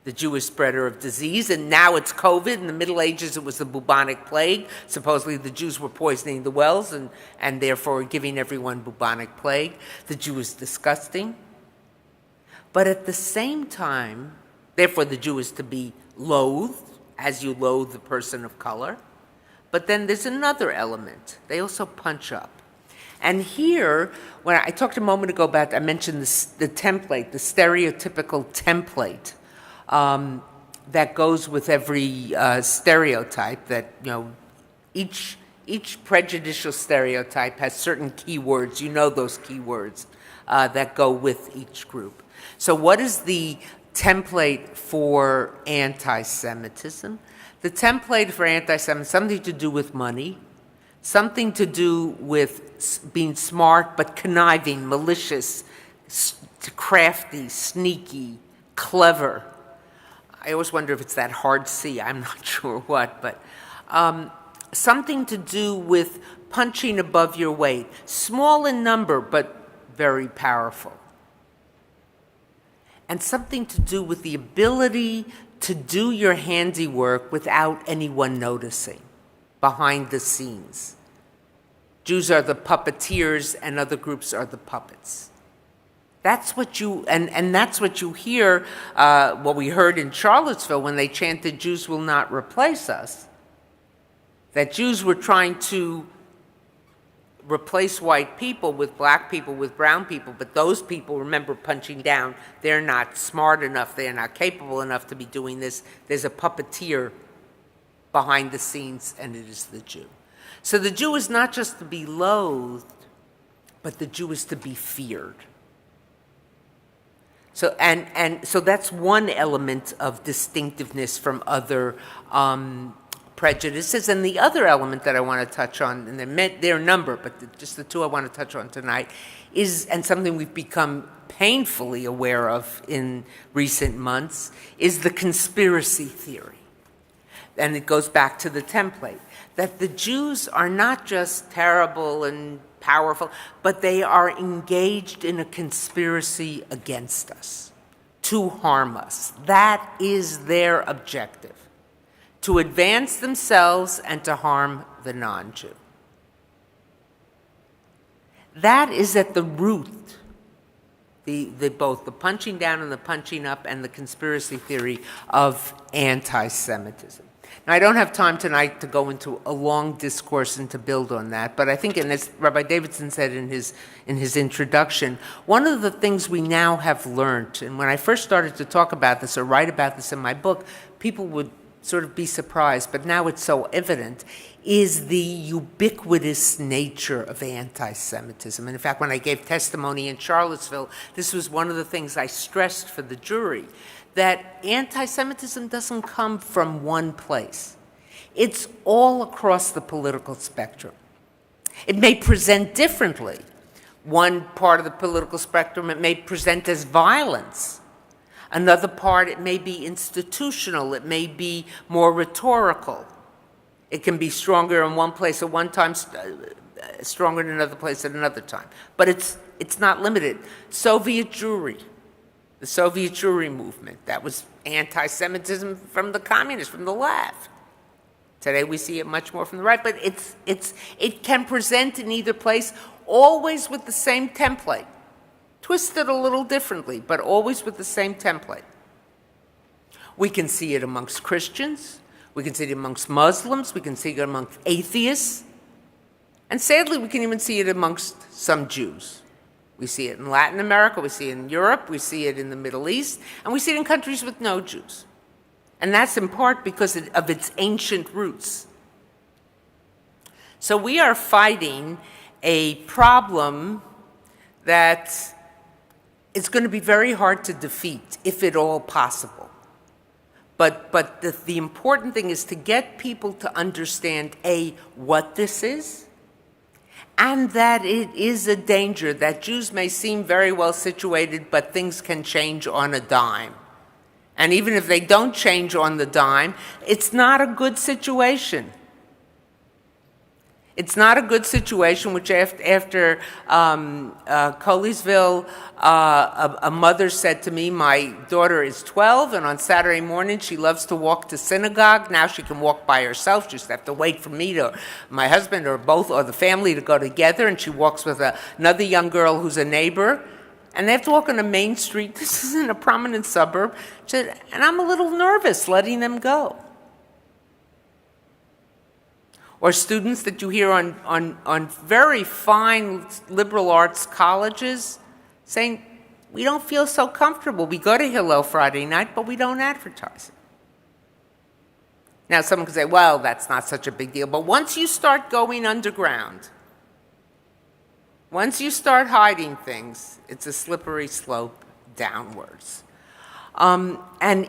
Speaker 4: the Jew is spreader of disease, and now it's COVID. In the Middle Ages, it was the bubonic plague. Supposedly, the Jews were poisoning the wells and therefore giving everyone bubonic plague. The Jew is disgusting. But at the same time, therefore, the Jew is to be loathed, as you loathe the person of color. But then there's another element. They also punch up. And here, when I talked a moment ago about, I mentioned the template, the stereotypical template that goes with every stereotype, that, each prejudicial stereotype has certain keywords, those keywords that go with each group. So what is the template for anti-Semitism? The template for anti-Semitism, something to do with money, something to do with being smart but conniving, malicious, crafty, sneaky, clever. I always wonder if it's that hard C, I'm not sure what, but something to do with punching above your weight, small in number but very powerful. And something to do with the ability to do your handiwork without anyone noticing, behind the scenes. Jews are the puppeteers and other groups are the puppets. That's what you, and that's what you hear, what we heard in Charlottesville when they chanted, "Jews will not replace us." That Jews were trying to replace white people with black people, with brown people, but those people, remember, punching down, they're not smart enough, they're not capable enough to be doing this. There's a puppeteer behind the scenes, and it is the Jew. So the Jew is not just to be loathed, but the Jew is to be feared. So, and so that's one element of distinctiveness from other prejudices. And the other element that I want to touch on, and they're a number, but just the two I want to touch on tonight, is, and something we've become painfully aware of in recent months, is the conspiracy theory. And it goes back to the template, that the Jews are not just terrible and powerful, but they are engaged in a conspiracy against us, to harm us. That is their objective, to advance themselves and to harm the non-Jew. That is at the root, both the punching down and the punching up and the conspiracy theory of anti-Semitism. Now, I don't have time tonight to go into a long discourse and to build on that, but I think, and as Rabbi Davidson said in his introduction, one of the things we now have learned, and when I first started to talk about this or write about this in my book, people would sort of be surprised, but now it's so evident, is the ubiquitous nature of anti-Semitism. And in fact, when I gave testimony in Charlottesville, this was one of the things I stressed for the jury, that anti-Semitism doesn't come from one place. It's all across the political spectrum. It may present differently. One part of the political spectrum, it may present as violence. Another part, it may be institutional. It may be more rhetorical. It can be stronger in one place at one time, stronger in another place at another time. But it's not limited. Soviet Jewry. The Soviet Jewry movement, that was anti-Semitism from the communists, from the left. Today we see it much more from the right, but it can present in either place, always with the same template, twisted a little differently, but always with the same template. We can see it amongst Christians. We can see it amongst Muslims. We can see it amongst atheists. And sadly, we can even see it amongst some Jews. We see it in Latin America. We see it in Europe. We see it in the Middle East. And we see it in countries with no Jews. And that's in part because of its ancient roots. So we are fighting a problem that is going to be very hard to defeat, if at all possible. But the important thing is to get people to understand, A, what this is, and that it is a danger, that Jews may seem very well situated, but things can change on a dime. And even if they don't change on the dime, it's not a good situation. It's not a good situation, which after Colesville, a mother said to me, my daughter is 12, and on Saturday morning she loves to walk to synagogue. Now she can walk by herself. She just have to wait for me, my husband, or both, or the family to go together, and she walks with another young girl who's a neighbor. And they have to walk on a main street. This isn't a prominent suburb. She said, and I'm a little nervous letting them go. Or students that you hear on very fine liberal arts colleges saying, we don't feel so comfortable. We go to Hillel Friday night, but we don't advertise it. Now, someone could say, well, that's not such a big deal. But once you start going underground, once you start hiding things, it's a slippery slope downwards. And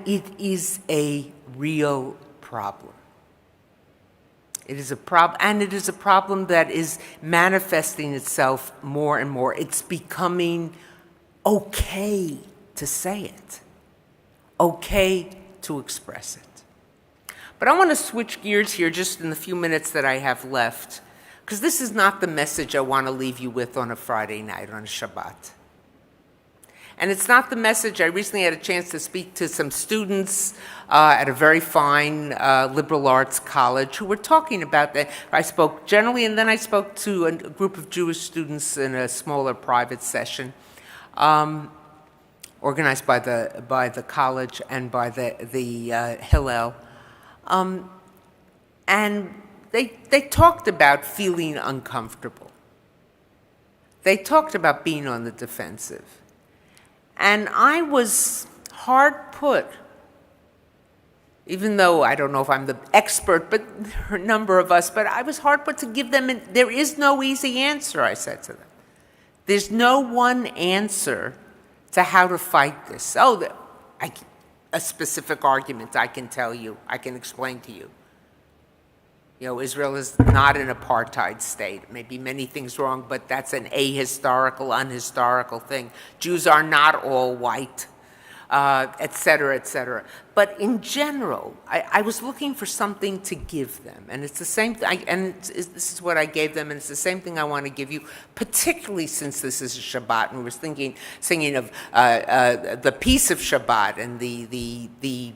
Speaker 4: it is a real problem. It is a problem, and it is a problem that is manifesting itself more and more. It's becoming okay to say it, okay to express it. But I want to switch gears here just in the few minutes that I have left, because this is not the message I want to leave you with on a Friday night, on a Shabbat. And it's not the message. I recently had a chance to speak to some students at a very fine liberal arts college who were talking about that. I spoke generally, and then I spoke to a group of Jewish students in a smaller private session, organized by the college and by the Hillel. And they talked about feeling uncomfortable. They talked about being on the defensive. And I was hard put, even though I don't know if I'm the expert, but there are a number of us, but I was hard put to give them, there is no easy answer, I said to them. There's no one answer to how to fight this. Oh, a specific argument I can tell you, I can explain to you. You know, Israel is not an apartheid state. Maybe many things wrong, but that's an ahistorical, unhistorical thing. Jews are not all white, et cetera, et cetera. But in general, I was looking for something to give them. And it's the same thing, this is what I gave them, and it's the same thing I want to give you, particularly since this is a Shabbat, and we were singing of the peace of Shabbat and the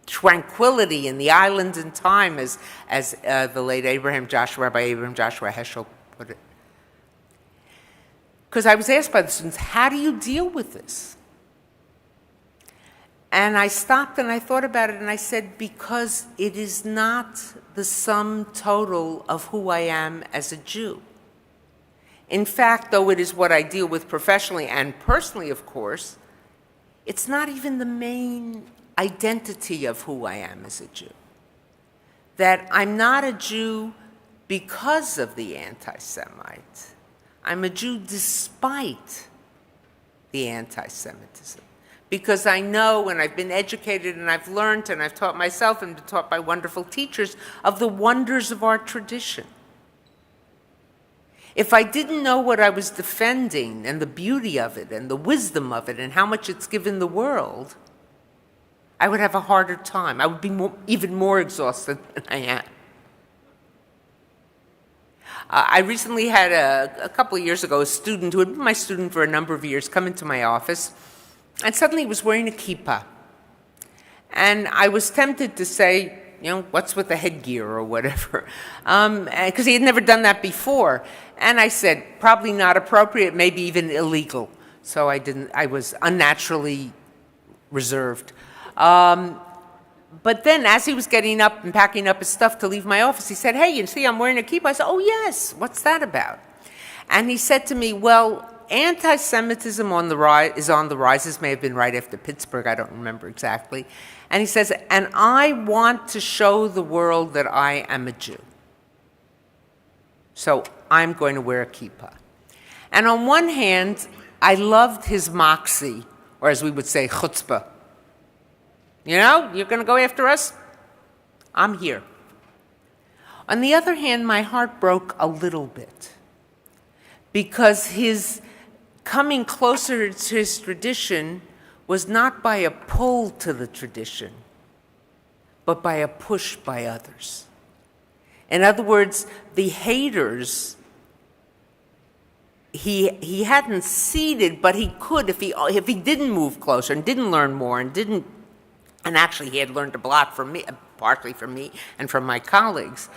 Speaker 4: tranquility in the island and time, as the late Rabbi Abraham Joshua Heschel put it. Because I was asked by the students, how do you deal with this? And I stopped and I thought about it and I said, because it is not the sum total of who I am as a Jew. In fact, though it is what I deal with professionally and personally, of course, it's not even the main identity of who I am as a Jew. That I'm not a Jew because of the anti-Semite. I'm a Jew despite the anti-Semitism. Because I know, and I've been educated, and I've learned, and I've taught myself, and been taught by wonderful teachers, of the wonders of our tradition. If I didn't know what I was defending, and the beauty of it, and the wisdom of it, and how much it's given the world, I would have a harder time. I would be even more exhausted than I am. I recently had, a couple of years ago, a student who had been my student for a number of years come into my office, and suddenly he was wearing a kippah. And I was tempted to say, you know, what's with the headgear or whatever, because he had never done that before. And I said, probably not appropriate, maybe even illegal. So I was unnaturally reserved. But then as he was getting up and packing up his stuff to leave my office, he said, "Hey, you see I'm wearing a kippah?" I said, "Oh, yes. What's that about?" And he said to me, "Well, anti-Semitism is on the rise. This may have been right after Pittsburgh. I don't remember exactly." And he says, "And I want to show the world that I am a Jew. So I'm going to wear a kippah." And on one hand, I loved his moxie, or as we would say, chutzpah. You know, you're going to go after us? I'm here. On the other hand, my heart broke a little bit because his coming closer to his tradition was not by a pull to the tradition, but by a push by others. In other words, the haters, he hadn't ceded, but he could if he didn't move closer and didn't learn more and actually he had learned a lot from me, partly from me and from my colleagues,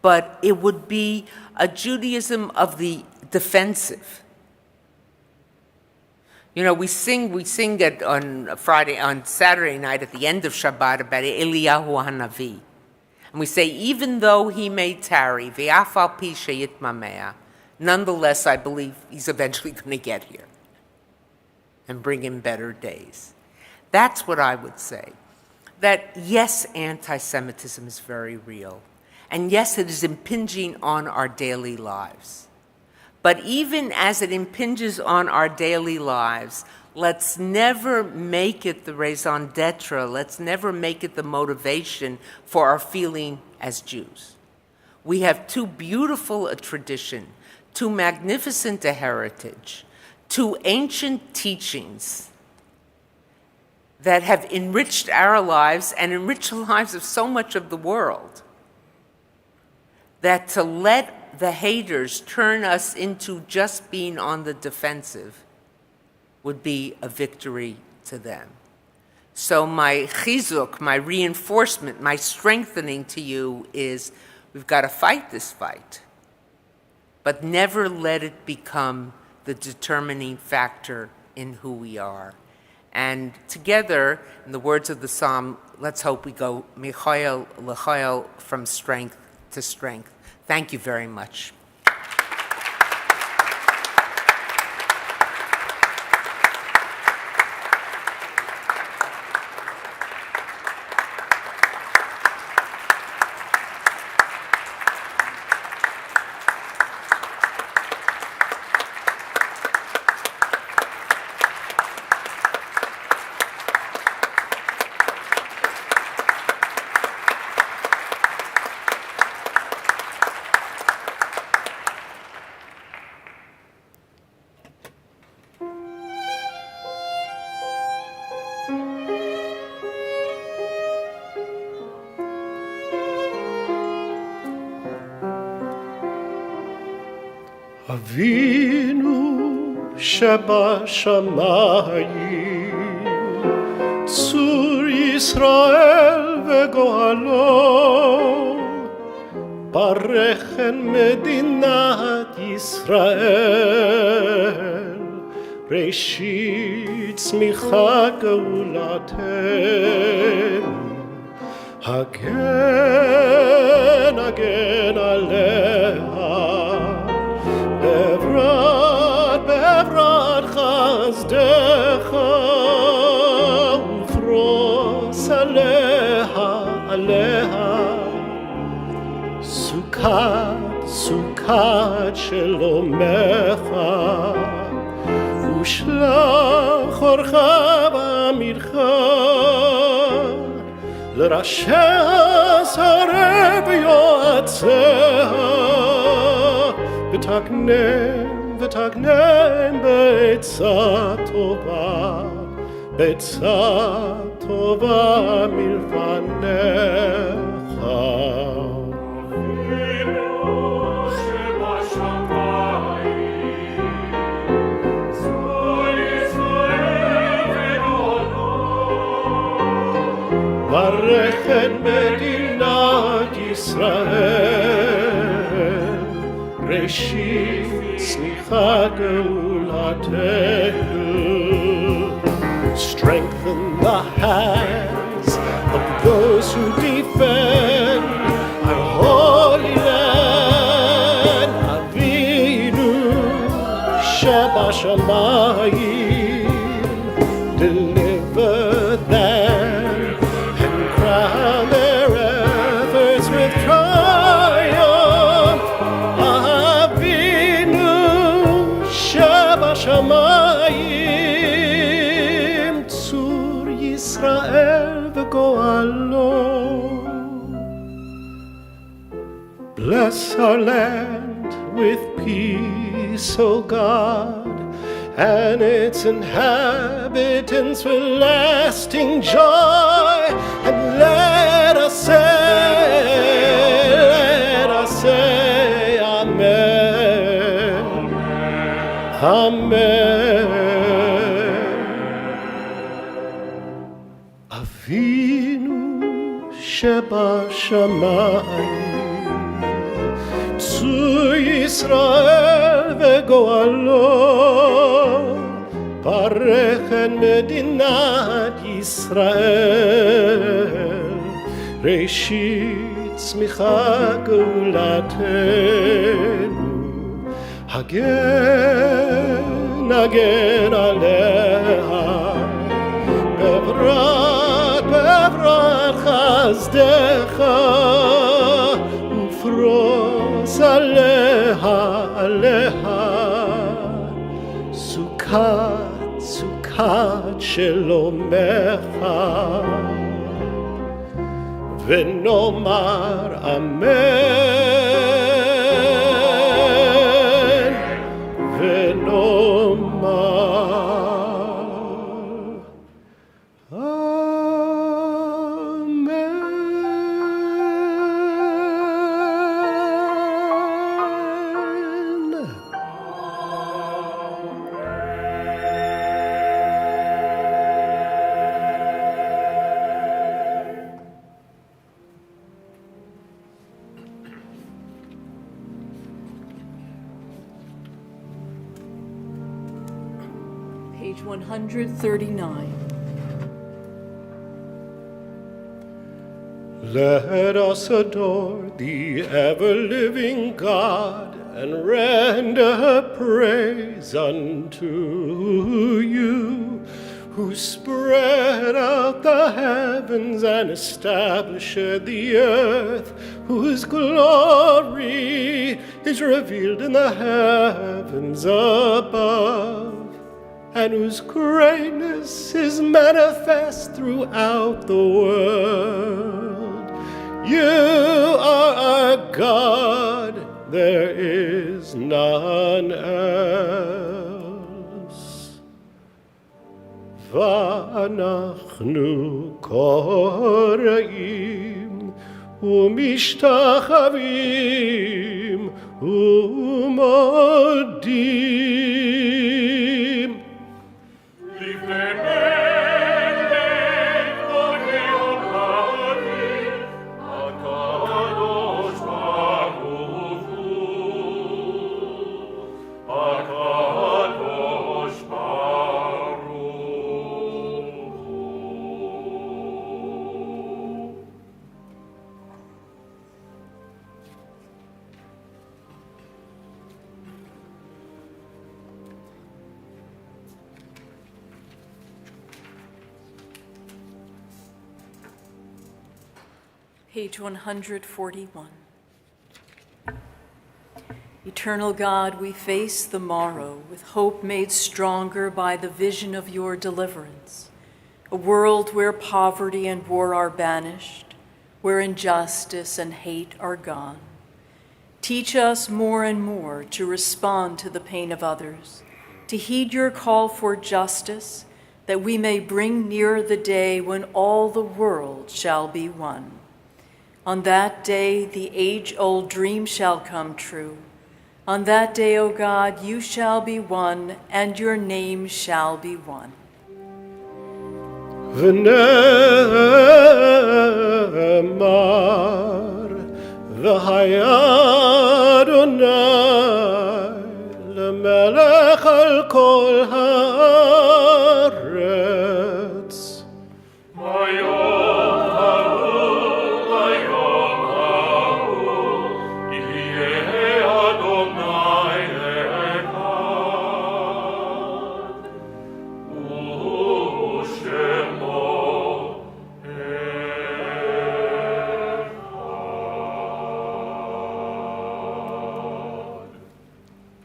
Speaker 4: but it would be a Judaism of the defensive. You know, we sing it on Saturday night at the end of Shabbat about Eliyahu Hanavi. And we say, even though he may tarry, ve'af al pi sheyitmameh, nonetheless, I believe he's eventually going to get here and bring him better days. That's what I would say. That yes, anti-Semitism is very real. And yes, it is impinging on our daily lives. But even as it impinges on our daily lives, let's never make it the raison d'etre. Let's never make it the motivation for our feeling as Jews. We have too beautiful a tradition, too magnificent a heritage, too ancient teachings that have enriched our lives and enriched the lives of so much of the world, that to let the haters turn us into just being on the defensive would be a victory to them. So my chizuk, my reinforcement, my strengthening to you is we've got to fight this fight, but never let it become the determining factor in who we are. And together, in the words of the psalm, let's hope we go michayel l'chayel, from strength to strength. Thank you very much.
Speaker 2: אבינו שבשמיים, צור ישראל וגואלו, ברכן מדינת ישראל, ראשית צמיחה גאולתנו, הגן עליה, בעברת חסדך ופרוס עליה סוכת שלומך ושלח אורך ועמיתך לראשי השרי ויועציה ותקנם בעצה טובה מלפניך. אבינו שבשמיים, צור ישראל וגואלו, ברך את מדינת ישראל, ראשית צמיחה גאולתנו. Strengthen the hands of those Hashamayim, deliver them and crown their efforts with triumph. Avinu Shabashamayim, Tzur Yisrael v'goalo. Bless our land with peace, O God, and its inhabitants with lasting joy. And let us say, Amen. Amen. Avinu Shebashamayim, Tzur Yisrael v'goalo, Parech en Medinat Yisrael, Reshit tzmicha geulatenu, Hagen, hagen aleha, bevrat, bevrat chazdecha, ufros aleha, aleha, sukat, sukat shelomecha, venomar amen, venomar amen.
Speaker 3: Page 139.
Speaker 2: Let us adore the ever-living God and render praise unto you, who spread out the heavens and established the earth, whose glory is revealed in the heavens above, and whose greatness is manifest throughout the world. You are our God, there is none else. V'anachnu koreim umishtachavim umodim.
Speaker 3: Page 141. Eternal God, we face the morrow with hope made stronger by the vision of your deliverance, a world where poverty and war are banished, where injustice and hate are gone. Teach us more and more to respond to the pain of others, to heed your call for justice, that we may bring near the day when all the world shall be one. On that day, the age-old dream shall come true. On that day, O God, you shall be one, and your name shall be one.
Speaker 2: V'ne'emar v'haya Adonai lemelech al kol haaretz.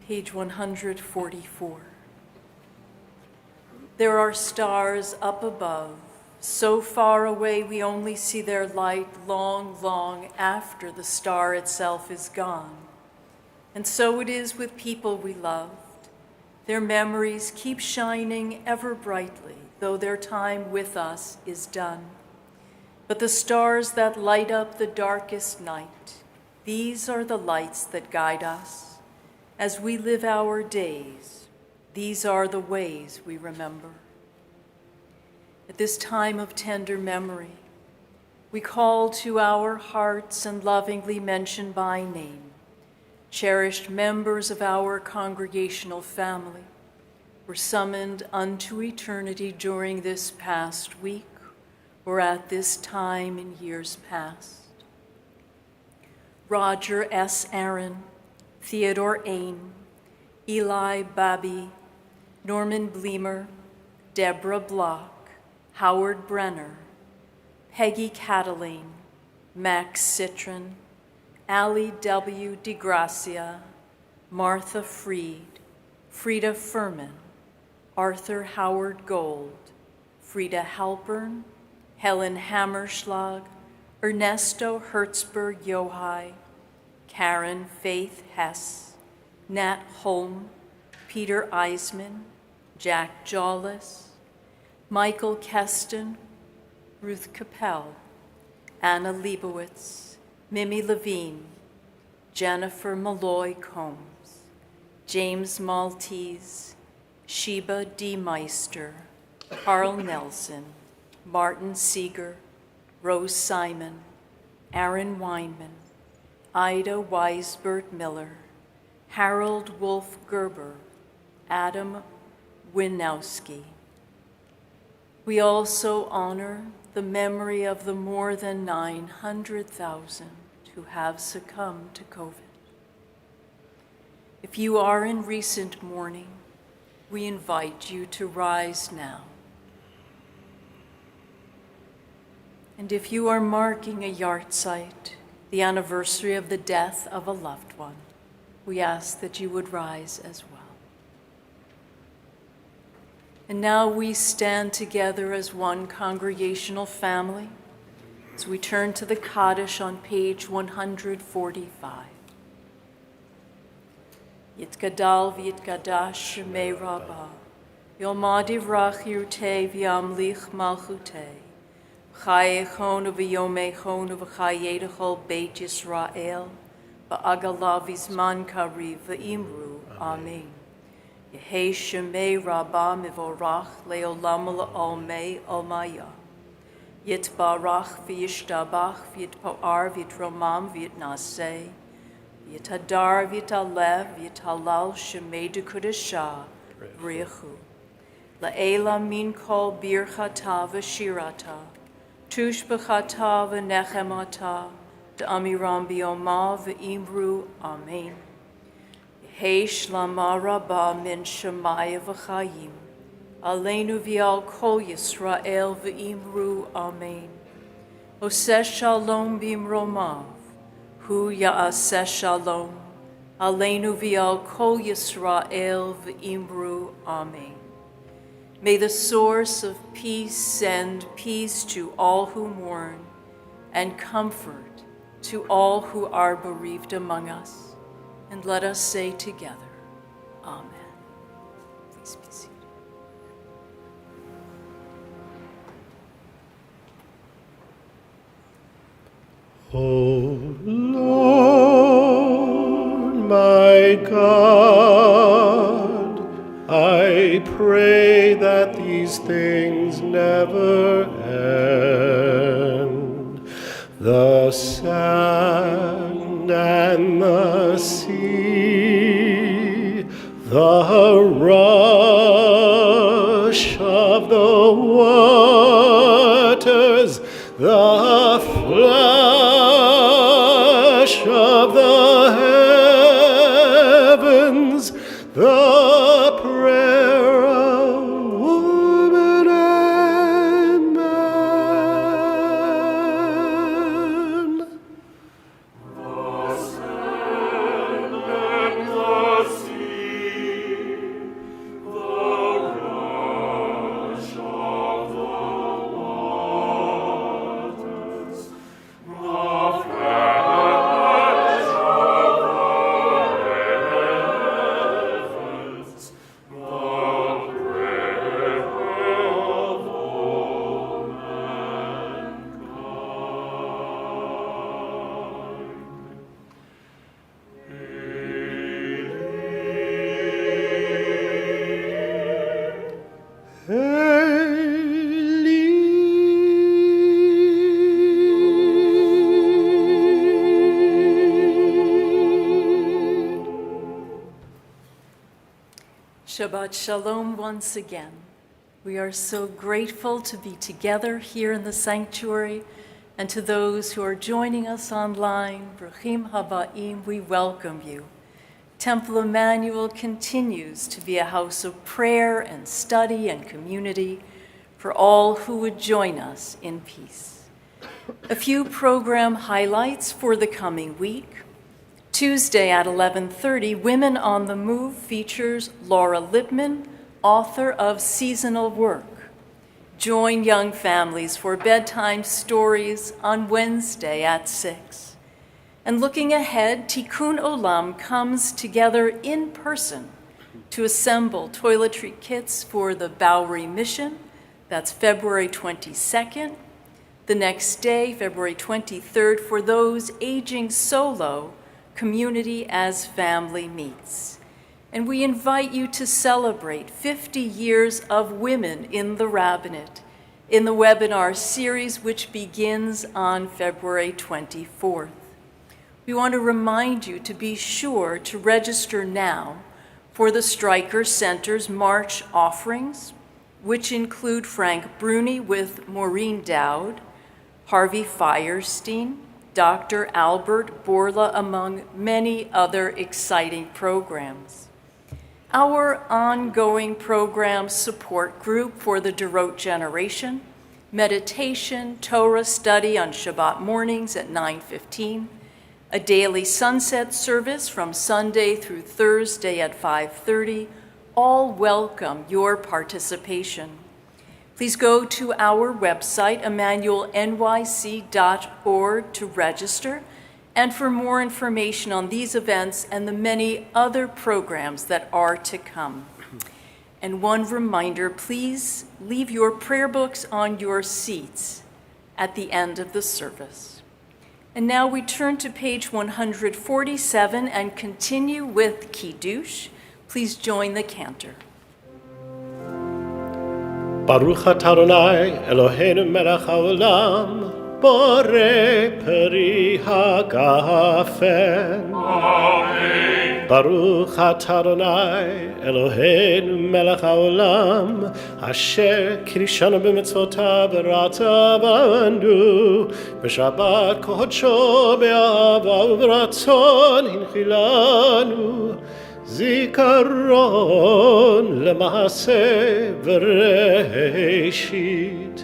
Speaker 3: Page 144. There are stars up above, so far away we only see their light long, long after the star itself is gone. And so it is with people we loved. Their memories keep shining ever brightly, though their time with us is done. But the stars that light up the darkest night, these are the lights that guide us. As we live our days, these are the ways we remember. At this time of tender memory, we call to our hearts and lovingly mention by name cherished members of our congregational family were summoned unto eternity during this past week or at this time in years past. Roger S. Aaron, Theodore Ain, Eli Babi, Norman Bleemer, Deborah Block, Howard Brenner, Peggy Cataline, Max Citron, Allie W. DeGracia, Martha Freed, Frida Furman, Arthur Howard Gold, Frida Halpern, Helen Hammerschlag, Ernesto Hertzberg Yohai, Karen Faith Hess, Nat Holm, Peter Eisman, Jack Jawless, Michael Keston, Ruth Capel, Anna Leibowitz, Mimi Levine, Jennifer Malloy Combs, James Maltese, Sheba D. Meister, Carl Nelson, Martin Seeger, Rose Simon, Aaron Weinman, Ida Weisbert Miller, Harold Wolf Gerber, Adam Winowski. We also honor the memory of the more than 900,000 who have succumbed to COVID. If you are in recent mourning, we invite you to rise now. And if you are marking a yahrzeit, the anniversary of the death of a loved one, we ask that you would rise as well. And now we stand together as one congregational family as we turn to the Kaddish on page 145. Yitgadal v'yitgadash shemei rabbah, yomad yivrach yirtei v'yamlich malchutei, v'chayechonu v'yomechonu v'chayedechol beit Yisrael, v'agalav v'zman kariv v'imru, amen. Yehei shemei rabbah mivorach leolam l'olmei olmaya. Yitbarach v'yishtabach v'yitpoar v'yitromam v'yitnaseh. Yitadar v'yitalev v'yitalal shemei dekudesha v'richu. La'ela min kol birchata v'shirata. Tush b'chata v'nechemata. D'amiram b'yoma v'imru, amen. Yehei shlama rabbah min shemaya v'chayim. Aleinu v'al kol Yisrael v'imru, amen. Oseh shalom b'imromav, hu ya'aseh shalom. Aleinu v'al kol Yisrael v'imru, amen. May the source of peace send peace to all who mourn and comfort to all who are bereaved among us. And let us say together, amen. Please be seated.
Speaker 2: O Lord, my God, I pray that these things never end. The sand and the sea, the rush of the waters, the flash of the heavens, the prayer of woman and man. The sand and the sea,
Speaker 3: Shabbat Shalom once again. We are so grateful to be together here in the sanctuary, and to those who are joining us online, Bruchim Habaim, we welcome you. Temple Emanu-El continues to be a house of prayer and study and community for all who would join us in peace. A few program highlights for the coming week. Tuesday at 11:30, Women on the Move features Laura Lipman, author of Seasonal Work. Join young families for bedtime stories on Wednesday at 6. And looking ahead, Tikkun Olam comes together in person to assemble toiletry kits for the Bowery Mission. That's February 22nd. The next day, February 23rd, for those aging solo, Community as Family meets. And we invite you to celebrate 50 years of women in the rabbinate in the webinar series, which begins on February 24th. We want to remind you to be sure to register now for the Stryker Center's March offerings, which include Frank Bruni with Maureen Dowd, Harvey Firestein, Dr. Albert Borla, among many other exciting programs. Our ongoing program support group for the Dorot generation, meditation, Torah study on Shabbat mornings at 9:15, a daily sunset service from Sunday through Thursday at 5:30, all welcome your participation. Please go to our website, emmanuelnyc.org, to register and for more information on these events and the many other programs that are to come. And one reminder, please leave your prayer books on your seats at the end of the service. And now we turn to page 147 and continue with Kiddush. Please join the cantor.
Speaker 2: Baruch atah Adonai Eloheinu melech haolam borei peri hagafen. Amen. Baruch atah Adonai Eloheinu melech haolam asher kirishanu b'mitzvotav v'rata b'anu b'shabbat kodsho be'ahava u'b'ratzon hinchilanu זיכרון למעשה וראשית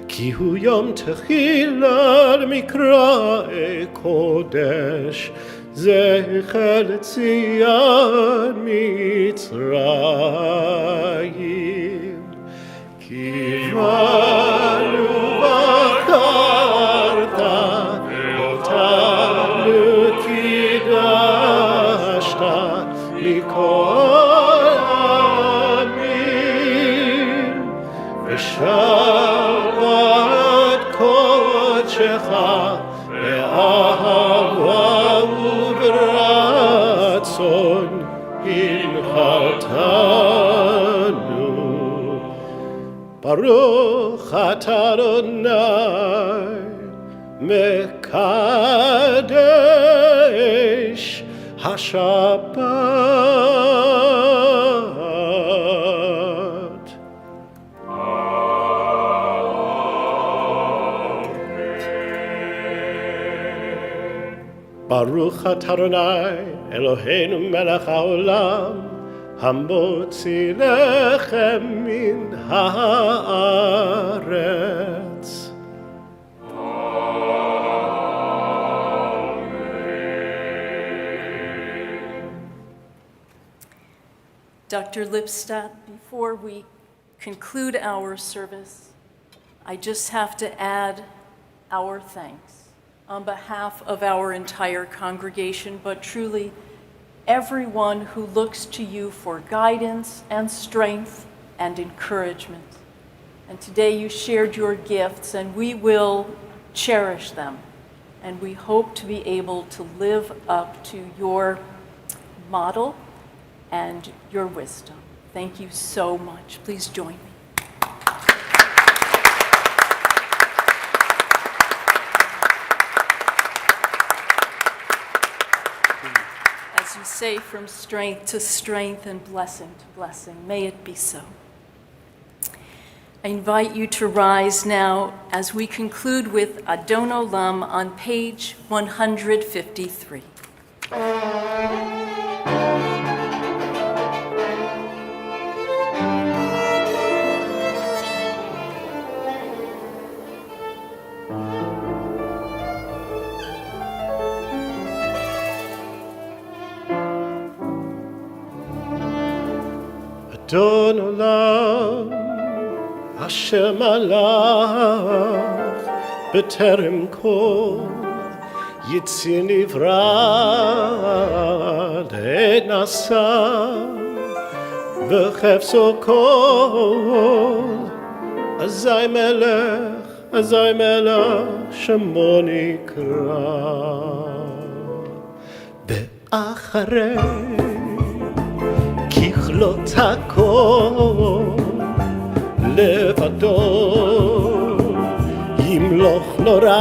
Speaker 2: כי הוא יום תחילה למקראי קודש זכר לציון מצרים כי באנו בחרת אותנו קידשת מכל העמים ושבת קודשך באהבה וברצון הנחלתנו. ברוך אתה אדוני מקדש השבת. ברוך אתה אדוני אלוהינו מלך העולם המוציא לחם מן הארץ.
Speaker 3: Dr. Lipstadt, before we conclude our service, I just have to add our thanks on behalf of our entire congregation, but truly everyone who looks to you for guidance and strength and encouragement. And today you shared your gifts, and we will cherish them. And we hope to be able to live up to your model and your wisdom. Thank you so much. Please join me. As you say, from strength to strength and blessing to blessing. May it be so. I invite you to rise now as we conclude with Adon Olam on page 153.
Speaker 2: Adon Olam, Asher Malach, B'terem Kol, Yitzir Nivra, Nasa, B'chefso Kol, Azai Melech, Shemo Nikra, Be'acharei ככלות הכל לבדו ימלוך נורא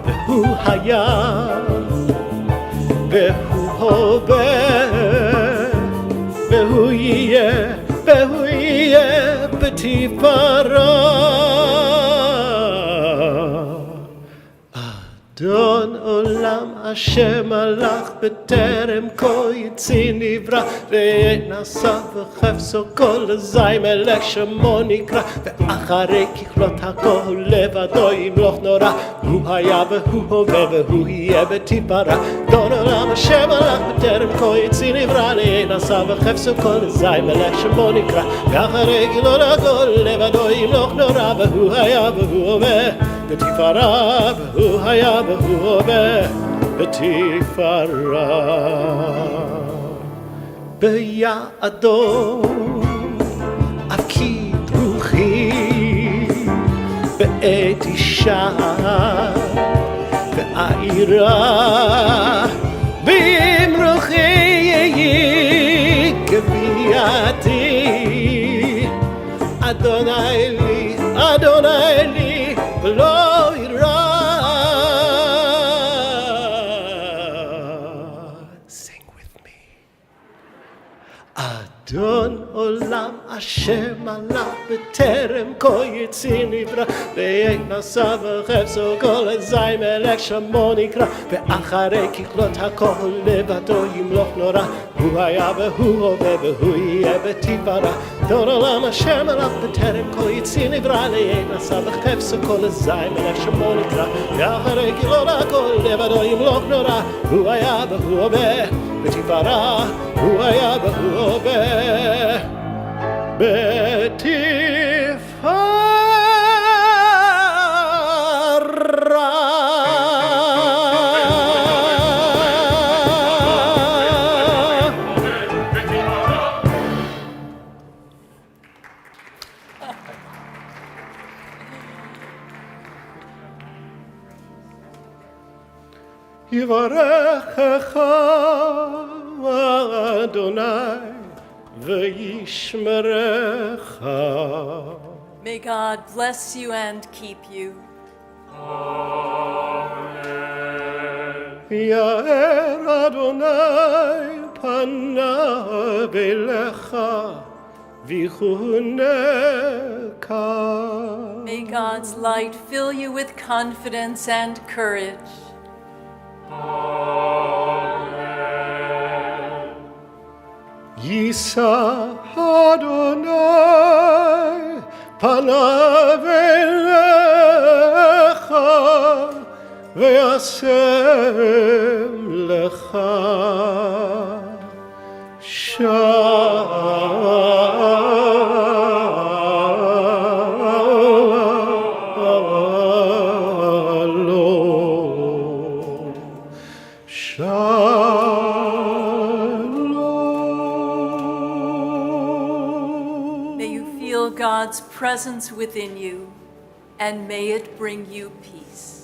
Speaker 2: והוא היה והוא הווה והוא יהיה בתפארה אדון עולם אשר מלך בטרם כה יציר נברא ונעשה וחפצו כל אזי מלך שמו נקרא ואחרי ככלות הכל לבדו ימלוך נורא הוא היה והוא הווה והוא יהיה בתפארה אדון עולם אשר מלך בטרם כה יציר נברא ונעשה וחפצו כל אזי מלך שמו נקרא ואחרי ככלות הכל לבדו ימלוך נורא והוא היה והוא הווה בתפארה והוא היה והוא הווה בתפארה ביעדו אקיד רוחי בעת אישה ועירה במרוחי יהי כביעתי אדוני לי ולא יירא Sing with me אדון עולם אשר מלך בטרם כה יציר נברא וינעשה וחפצו כל אזי מלך שמו נקרא ואחרי ככלות הכל לבדו ימלוך נורא הוא היה והוא הווה והוא יהיה בתפארה אדון עולם אשר מלך בטרם כה יציר נברא וינעשה וחפצו כל אזי מלך שמו נקרא ואחרי ככלות הכל לבדו ימלוך נורא הוא היה והוא הווה בתפארה הוא היה והוא הווה יברכך אדוני וישמרך.
Speaker 3: May God bless you and keep you.
Speaker 2: יאר אדוני פניו אליך ויחונך.
Speaker 3: May God's light fill you with confidence and courage.
Speaker 2: יישא אדוני פניו אליך וישם לך
Speaker 3: God's presence within you, and may it bring you peace.